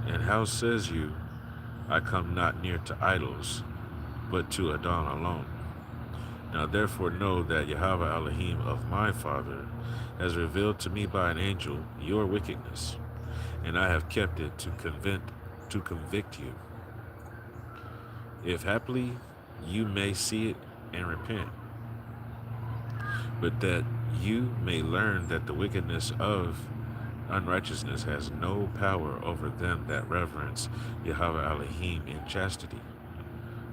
And how says you, I come not near to idols, but to Adon alone? Now therefore know that Yahweh Elohim of my father has revealed to me by an angel your wickedness, and I have kept it to convict you, if haply you may see it and repent, but that you may learn that the wickedness of unrighteousness has no power over them that reverence Yahweh Elohim in chastity.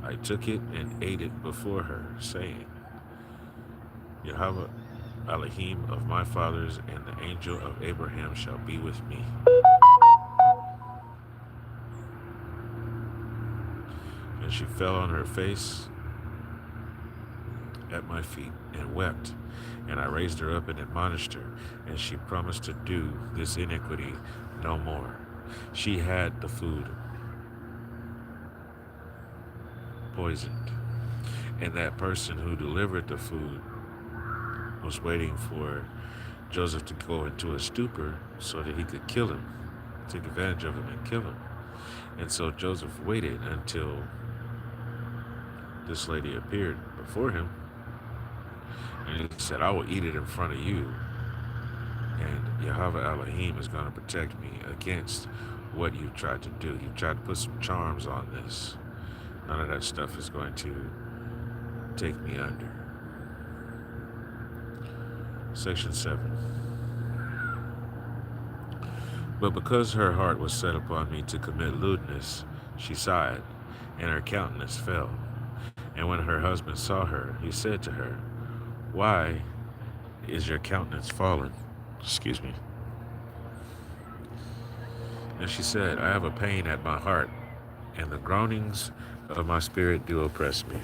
I took it and ate it before her, saying, Yahweh Elohim of my fathers and the angel of Abraham shall be with me. And she fell on her face at my feet and wept. And I raised her up and admonished her, and she promised to do this iniquity no more. She had the food poisoned, and that person who delivered the food was waiting for Joseph to go into a stupor so that he could kill him, take advantage of him and kill him. And so Joseph waited until this lady appeared before him, and he said, I will eat it in front of you, and Yahweh Elohim is going to protect me against what you tried to do. You tried to put some charms on this. None of that stuff is going to take me under. Section 7. But because her heart was set upon me to commit lewdness, she sighed, and her countenance fell. And when her husband saw her, he said to her, Why is your countenance fallen? Excuse me. And she said, I have a pain at my heart, and the groanings of my spirit do oppress me.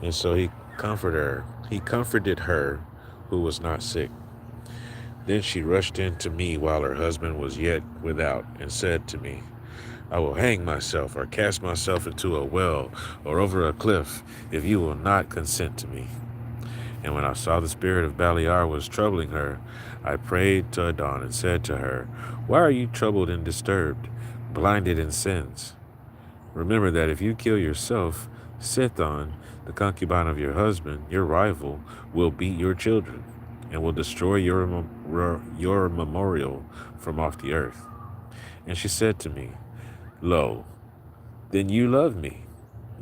And so he comforted her who was not sick. Then she rushed in to me while her husband was yet without, and said to me, I will hang myself, or cast myself into a well, or over a cliff, if you will not consent to me. And when I saw the spirit of Beliar was troubling her, I prayed to Adon and said to her, Why are you troubled and disturbed, blinded in sins? Remember that if you kill yourself, Sithon, the concubine of your husband, your rival, will beat your children, and will destroy your memorial from off the earth. And she said to me, Lo, then you love me.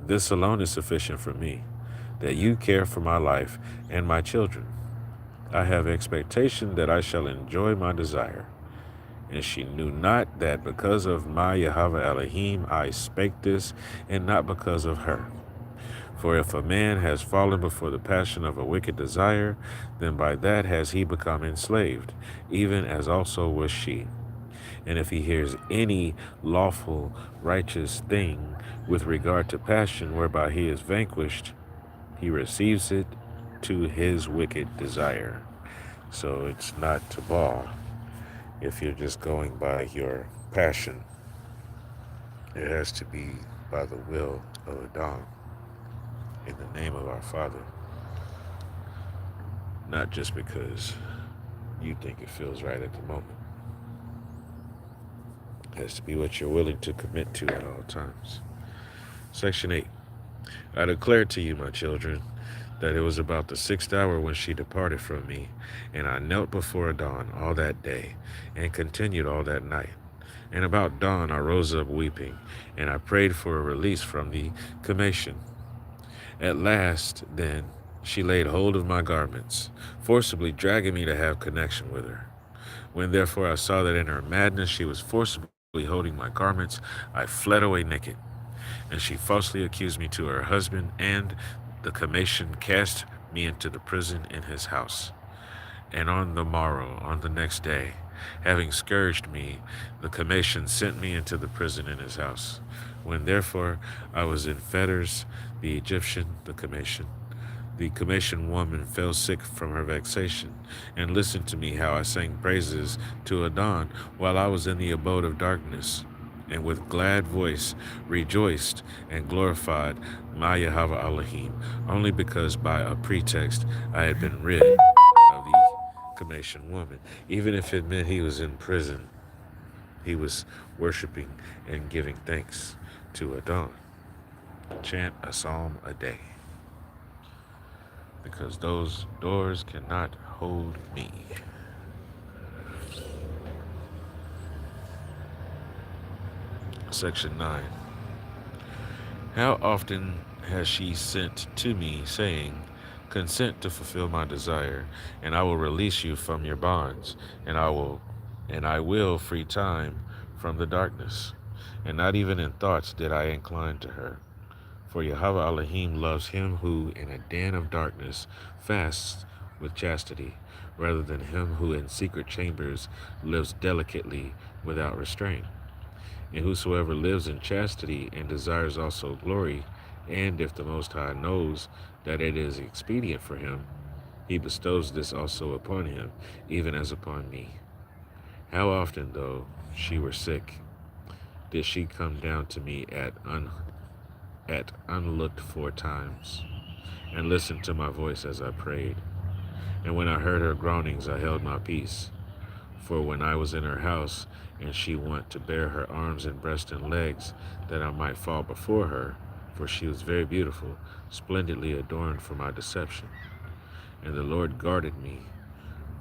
This alone is sufficient for me, that you care for my life and my children. I have expectation that I shall enjoy my desire. And she knew not that because of my Yahweh Elohim I spake this, and not because of her. For if a man has fallen before the passion of a wicked desire, then by that has he become enslaved, even as also was she. And if he hears any lawful, righteous thing with regard to passion whereby he is vanquished, he receives it to his wicked desire. So it's not tabal if you're just going by your passion. It has to be by the will of Adam, in the name of our Father, not just because you think it feels right at the moment. It has to be what you're willing to commit to at all times. Section 8. I declare to you, my children, that it was about the 6th hour when she departed from me, and I knelt before dawn all that day, and continued all that night. And about dawn I rose up weeping, and I prayed for a release from the commission. At last, then, she laid hold of my garments, forcibly dragging me to have connection with her. When therefore I saw that in her madness she was forcibly holding my garments, I fled away naked. And she falsely accused me to her husband, and the commission cast me into the prison in his house. And on the morrow, on the next day, having scourged me, the commission sent me into the prison in his house. When therefore I was in fetters, the Egyptian, the commission woman fell sick from her vexation, and listened to me how I sang praises to Adon while I was in the abode of darkness, and with glad voice rejoiced and glorified my Yahweh Elohim, only because by a pretext I had been rid of the commission woman. Even if it meant he was in prison, he was worshiping and giving thanks to Adon. Chant a psalm a day, because those doors cannot hold me. Section 9. How often has she sent to me, saying, consent to fulfill my desire, and I will release you from your bonds, and I will free time from the darkness. And not even in thoughts did I incline to her. For Yahweh Elohim loves him who in a den of darkness fasts with chastity, rather than him who in secret chambers lives delicately without restraint. And whosoever lives in chastity and desires also glory, and if the Most High knows that it is expedient for him, he bestows this also upon him, even as upon me. How often, though she were sick, did she come down to me at unlooked for times, and listen to my voice as I prayed. And when I heard her groanings, I held my peace. For when I was in her house, and she went to bare her arms and breast and legs, that I might fall before her, for she was very beautiful, splendidly adorned for my deception. And the Lord guarded me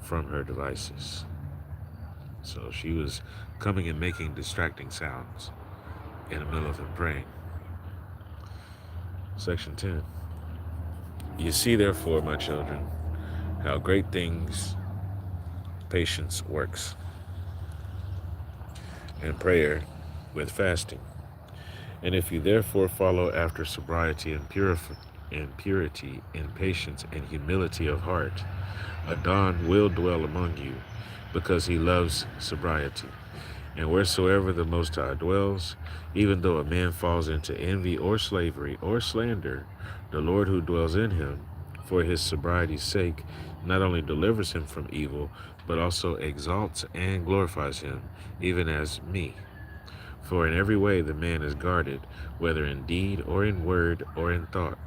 from her devices. So she was coming and making distracting sounds in the middle of him praying. Section 10. You see, therefore, my children, how great things patience works, and prayer with fasting. And if you therefore follow after sobriety and purity, and patience and humility of heart, Adon will dwell among you, because he loves sobriety. And wheresoever the Most High dwells, even though a man falls into envy or slavery or slander, the Lord who dwells in him, for his sobriety's sake, not only delivers him from evil, but also exalts and glorifies him, even as me. For in every way the man is guarded, whether in deed or in word or in thought.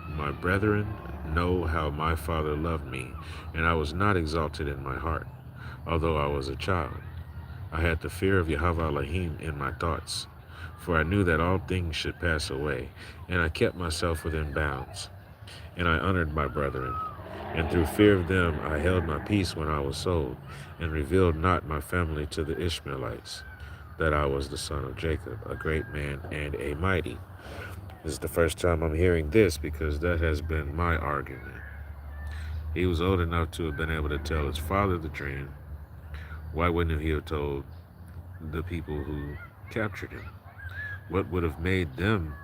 My brethren know how my Father loved me, and I was not exalted in my heart, although I was a child. I had the fear of Yahweh Elohim in my thoughts, for I knew that all things should pass away, and I kept myself within bounds. And I honored my brethren, and through fear of them I held my peace when I was sold, and revealed not my family to the Ishmaelites, that I was the son of Jacob, a great man and a mighty. This is the first time I'm hearing this, because that has been my argument. He was old enough to have been able to tell his father the dream. Why wouldn't he have told the people who captured him? What would have made them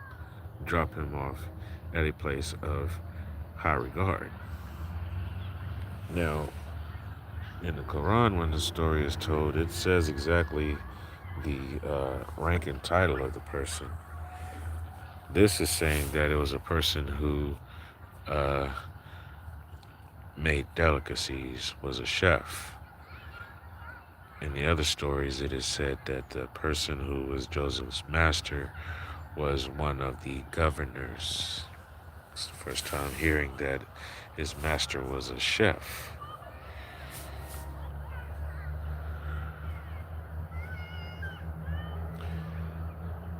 drop him off at a place of high regard? Now, in the Quran, when the story is told, it says exactly the rank and title of the person. This is saying that it was a person who uh, made delicacies, was a chef. In the other stories, it is said that the person who was Joseph's master was one of the governors. It's the first time hearing that his master was a chef.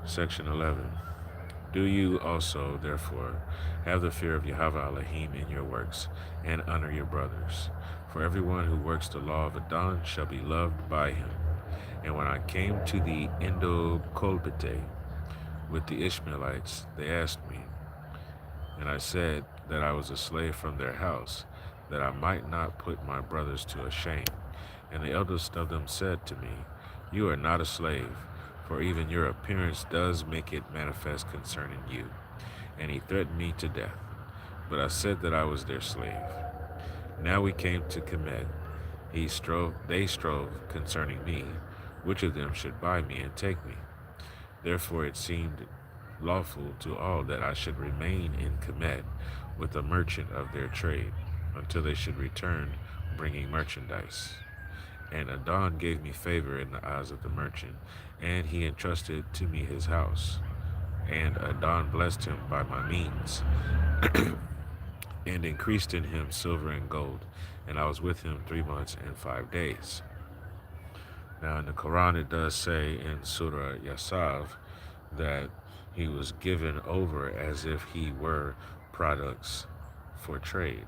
Section 11. Do you also, therefore, have the fear of Yahweh Elohim in your works, and honor your brothers. For everyone who works the law of Adon shall be loved by him. And when I came to the Indo-Kolpite with the Ishmaelites, they asked me, and I said that I was a slave from their house, that I might not put my brothers to a shame. And the eldest of them said to me, You are not a slave, for even your appearance does make it manifest concerning you. And he threatened me to death. But I said that I was their slave. Now we came to Kemet. They strove concerning me, which of them should buy me and take me. Therefore it seemed lawful to all that I should remain in Kemet with a merchant of their trade, until they should return bringing merchandise. And Adon gave me favor in the eyes of the merchant, and he entrusted to me his house. And Adon blessed him by my means, and increased in him silver and gold. And I was with him 3 months and 5 days. Now in the Quran it does say in Surah Yasav that he was given over as if he were products for trade.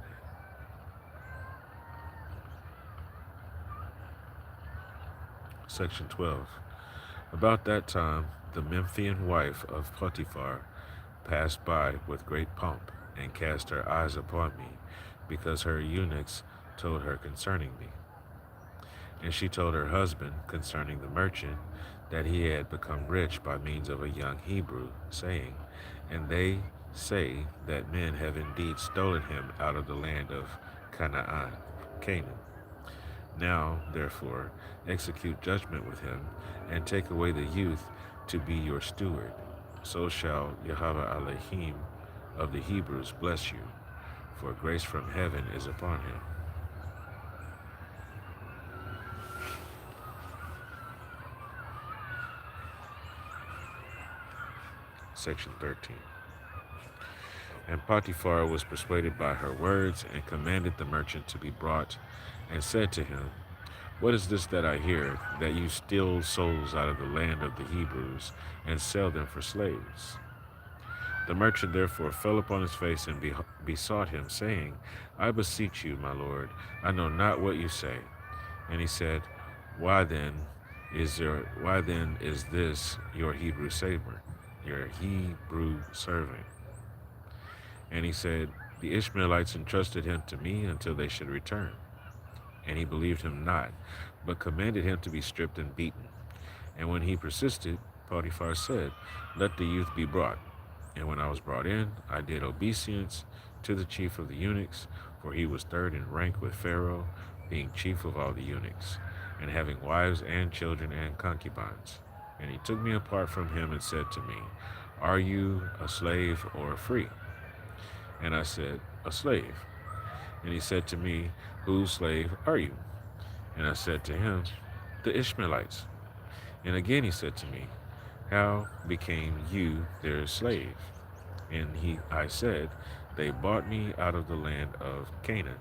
Section 12. About that time, the Memphian wife of Potiphar passed by with great pomp, and cast her eyes upon me, because her eunuchs told her concerning me. And she told her husband concerning the merchant that he had become rich by means of a young Hebrew, saying, And they say that men have indeed stolen him out of the land of Canaan. Now, therefore, execute judgment with him, and take away the youth to be your steward. So shall Yahweh Elohim of the Hebrews bless you, for grace from heaven is upon him. Section 13. And Potiphar was persuaded by her words, and commanded the merchant to be brought, and said to him, What is this that I hear, that you steal souls out of the land of the Hebrews, and sell them for slaves? The merchant therefore fell upon his face and besought him, saying, I beseech you, my lord, I know not what you say. And he said, Why then is this your Hebrew servant? And he said, The Ishmaelites entrusted him to me until they should return. And he believed him not, but commanded him to be stripped and beaten. And when he persisted, Potiphar said, Let the youth be brought. And when I was brought in, I did obeisance to the chief of the eunuchs, for he was third in rank with Pharaoh, being chief of all the eunuchs, and having wives and children and concubines. And he took me apart from him and said to me, Are you a slave or free? And I said, A slave. And he said to me, Whose slave are you? And I said to him, The Ishmaelites. And again he said to me, How became you their slave? And I said, They bought me out of the land of Canaan.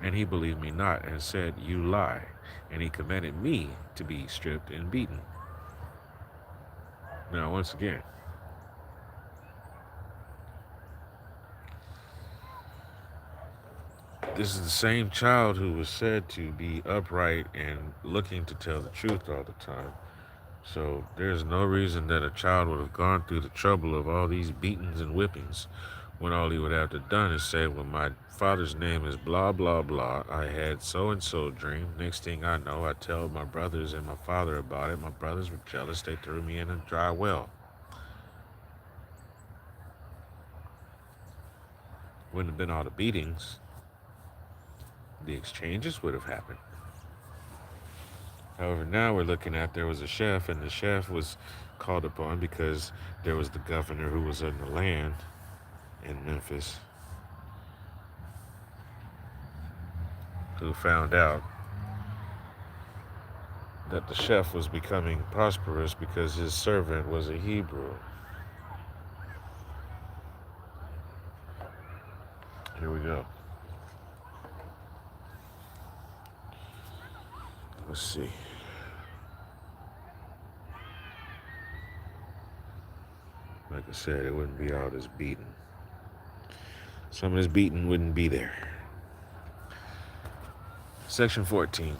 And he believed me not, and said, You lie. And he commanded me to be stripped and beaten. Now, once again, this is the same child who was said to be upright and looking to tell the truth all the time. So there's no reason that a child would have gone through the trouble of all these beatings and whippings when all he would have to done is say, well, my father's name is blah, blah, blah. I had so-and-so dream. Next thing I know, I tell my brothers and my father about it. My brothers were jealous. They threw me in a dry well. Wouldn't have been all the beatings. The exchanges would have happened. However, now we're looking at there was a chef, and the chef was called upon because there was the governor who was in the land in Memphis who found out that the chef was becoming prosperous because his servant was a Hebrew. Here we go. Let's see. Like I said, it wouldn't be all this beating. Some of this beating wouldn't be there. Section 14.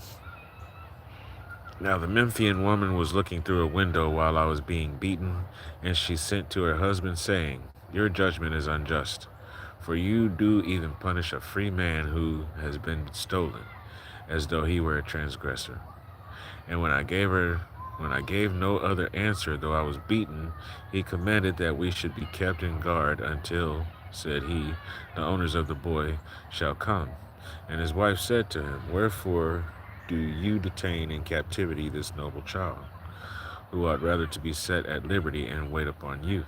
Now the Memphian woman was looking through a window while I was being beaten, and she sent to her husband, saying, your judgment is unjust, for you do even punish a free man who has been stolen, as though he were a transgressor. And when I gave no other answer, though I was beaten, he commanded that we should be kept in guard until, said he, the owners of the boy shall come. And his wife said to him, wherefore do you detain in captivity this noble child, who ought rather to be set at liberty and wait upon you?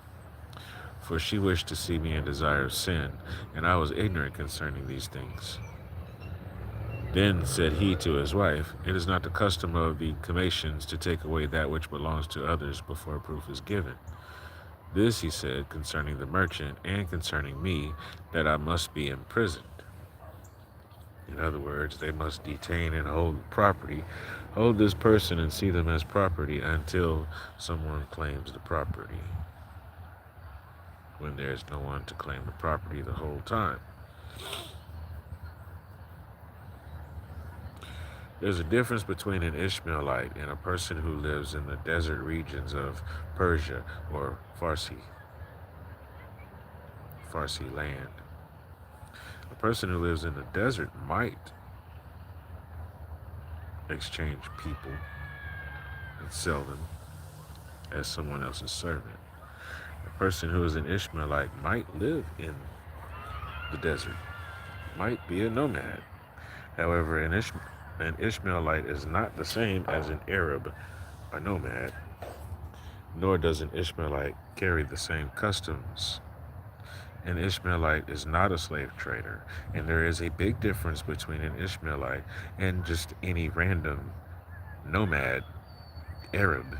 For she wished to see me in desire of sin, and I was ignorant concerning these things. Then said he to his wife, it is not the custom of the Comatians to take away that which belongs to others before proof is given. This he said concerning the merchant, and concerning me, that I must be imprisoned. In other words, they must detain and hold property, hold this person and see them as property until someone claims the property, when there's no one to claim the property the whole time. There's a difference between an Ishmaelite and a person who lives in the desert regions of Persia or Farsi land. A person who lives in the desert might exchange people and sell them as someone else's servant. A person who is an Ishmaelite might live in the desert, might be a nomad. However, an Ishmaelite is not the same as an Arab, a nomad, nor does an Ishmaelite carry the same customs. An Ishmaelite is not a slave trader, and there is a big difference between an Ishmaelite and just any random nomad Arab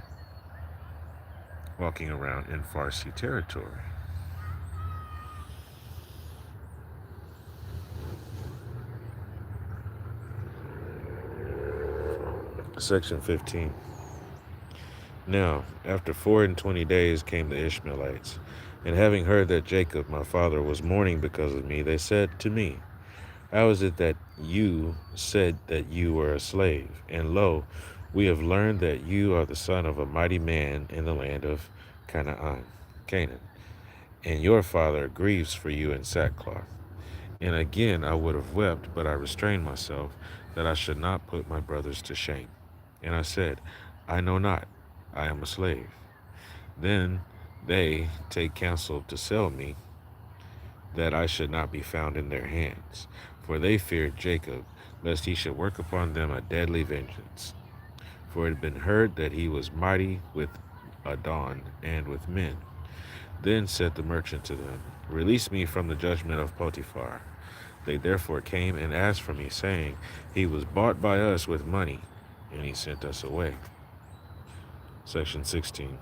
walking around in Farsi territory. Section 15. Now, after 24 days came the Ishmaelites, and having heard that Jacob, my father, was mourning because of me, they said to me, how is it that you said that you were a slave? And lo, we have learned that you are the son of a mighty man in the land of Canaan, and your father grieves for you in sackcloth. And again I would have wept, but I restrained myself, that I should not put my brothers to shame. And I said, I know not, I am a slave. Then they take counsel to sell me, that I should not be found in their hands. For they feared Jacob, lest he should work upon them a deadly vengeance. For it had been heard that he was mighty with Adon and with men. Then said the merchant to them, release me from the judgment of Potiphar. They therefore came and asked for me, saying, he was bought by us with money, and he sent us away. Section 16.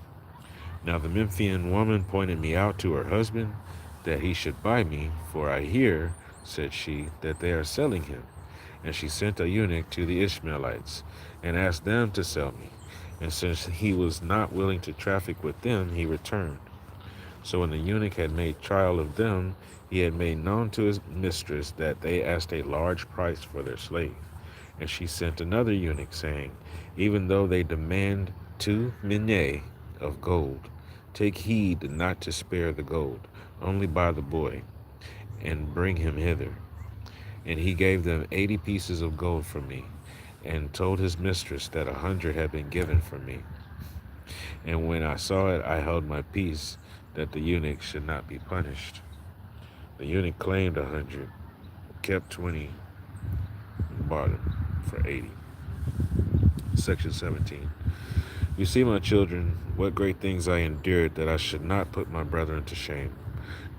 Now the Memphian woman pointed me out to her husband, that he should buy me, for I hear, said she, that they are selling him. And she sent a eunuch to the Ishmaelites, and asked them to sell me. And since he was not willing to traffic with them, he returned. So when the eunuch had made trial of them, he had made known to his mistress that they asked a large price for their slave. And she sent another eunuch, saying, even though they demand 2 minas of gold, take heed not to spare the gold, only buy the boy, and bring him hither. And he gave them 80 pieces of gold from me, and told his mistress that 100 had been given from me. And when I saw it, I held my peace, that the eunuch should not be punished. The eunuch claimed 100, kept 20, and bought him for 80. Section 17. You see, my children, what great things I endured, that I should not put my brethren to shame.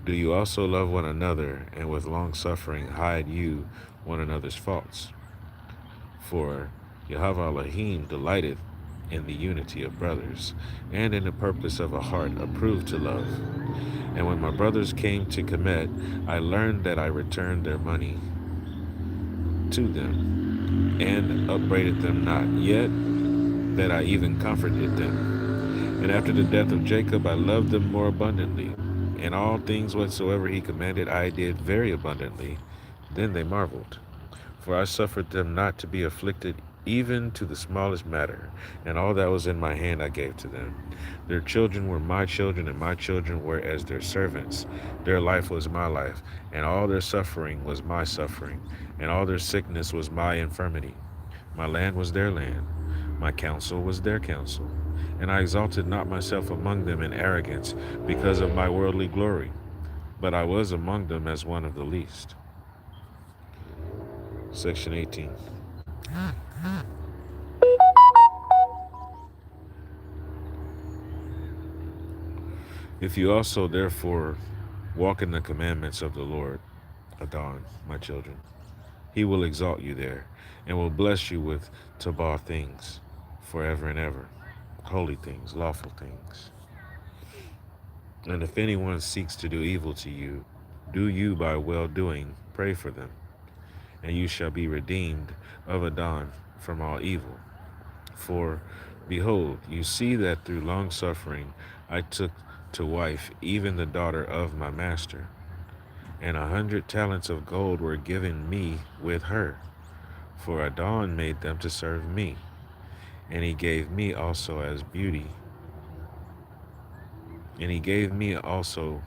Do you also love one another, and with long suffering hide you one another's faults? For Yahweh Elohim delighteth in the unity of brothers, and in the purpose of a heart approved to love. And when my brothers came to commit, I learned that I returned their money to them, and upbraided them not, yet that I even comforted them. And after the death of Jacob, I loved them more abundantly. And all things whatsoever he commanded, I did very abundantly. Then they marveled. For I suffered them not to be afflicted, even to the smallest matter, and all that was in my hand I gave to them. Their children were my children, and my children were as their servants. Their life was my life, and all their suffering was my suffering, and all their sickness was my infirmity. My land was their land, my counsel was their counsel. And I exalted not myself among them in arrogance because of my worldly glory, but I was among them as one of the least. Section 18. If you also therefore walk in the commandments of the Lord, Adon, my children, he will exalt you there, and will bless you with tabah things forever and ever, holy things, lawful things. And if anyone seeks to do evil to you, do you by well-doing pray for them, and you shall be redeemed of Adon from all evil. For, behold, you see that through long suffering I took to wife even the daughter of my master, and 100 talents of gold were given me with her, for Adon made them to serve me, and he gave me also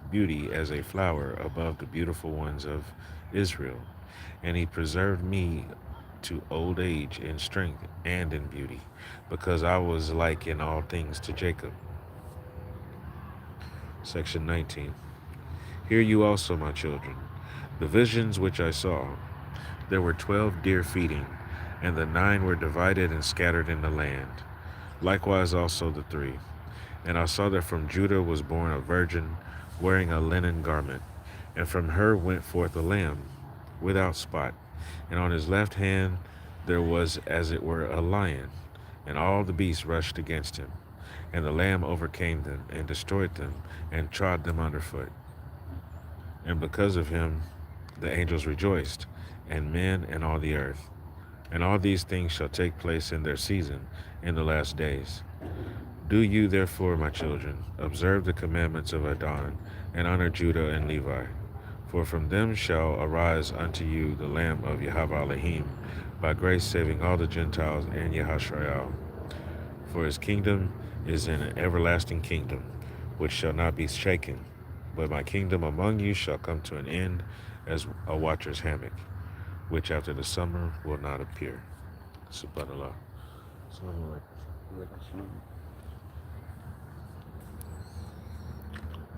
beauty as a flower above the beautiful ones of Israel, and he preserved me to old age in strength and in beauty, because I was like in all things to Jacob. Section 19. Hear you also, my children, the visions which I saw. There were 12 deer feeding, and the 9 were divided and scattered in the land. Likewise also the 3. And I saw that from Judah was born a virgin, wearing a linen garment, and from her went forth a lamb, without spot, and on his left hand there was as it were a lion, and all the beasts rushed against him. And the lamb overcame them, and destroyed them, and trod them underfoot. And because of him the angels rejoiced, and men and all the earth. And all these things shall take place in their season, in the last days. Do you therefore, my children, observe the commandments of Adon, and honor Judah and Levi. For from them shall arise unto you the Lamb of Yahweh Elohim, by grace saving all the Gentiles and Yahashrael. For his kingdom is an everlasting kingdom, which shall not be shaken. But my kingdom among you shall come to an end as a watcher's hammock, which after the summer will not appear. Subhanallah.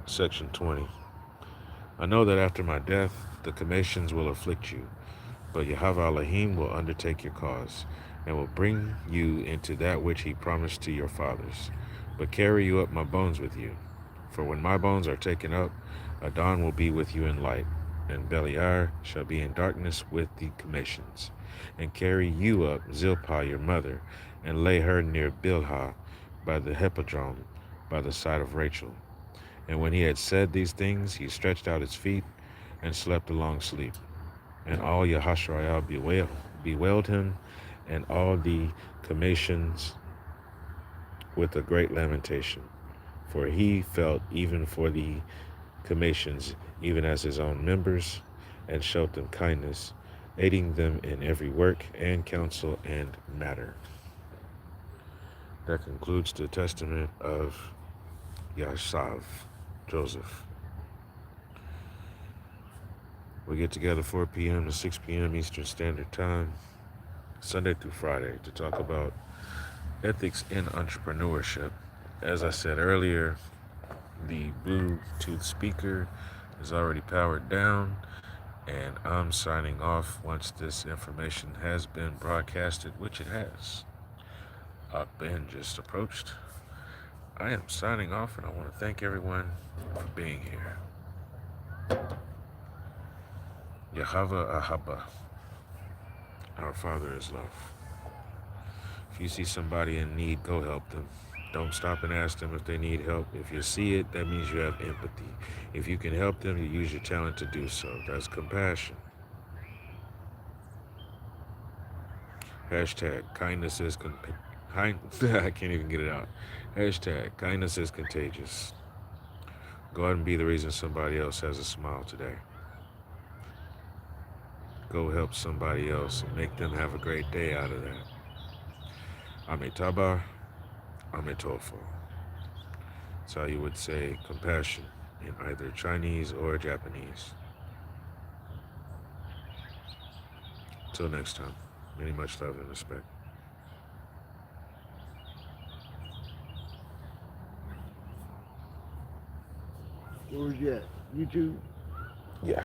Section 20. I know that after my death the Commissions will afflict you, but Yahweh Elohim will undertake your cause, and will bring you into that which he promised to your fathers, but carry you up my bones with you. For when my bones are taken up, Adon will be with you in light, and Beliar shall be in darkness with the Commissions, and carry you up Zilpah your mother, and lay her near Bilhah by the Hippodrome, by the side of Rachel. And when he had said these things, he stretched out his feet and slept a long sleep. And all Yahashrael bewailed him, and all the Commissions with a great lamentation. For he felt even for the Commissions, even as his own members, and showed them kindness, aiding them in every work and counsel and matter. That concludes the testament of Yashav, Joseph. We get together 4 p.m. to 6 p.m. Eastern Standard Time, Sunday through Friday, to talk about ethics in entrepreneurship. As I said earlier, the Bluetooth speaker is already powered down, and I'm signing off once this information has been broadcasted, which it has. Ben just approached. I am signing off, and I want to thank everyone for being here. Yahweh Ahaba, our Father is love. If you see somebody in need, go help them. Don't stop and ask them if they need help. If you see it, that means you have empathy. If you can help them, you use your talent to do so. That's compassion. Hashtag kindness is I can't even get it out. Hashtag kindness is contagious. Go out and be the reason somebody else has a smile today. Go help somebody else and make them have a great day out of that. Amitabha, Amitofo. That's how you would say compassion in either Chinese or Japanese. Till next time, many much love and respect. Where was you at? YouTube?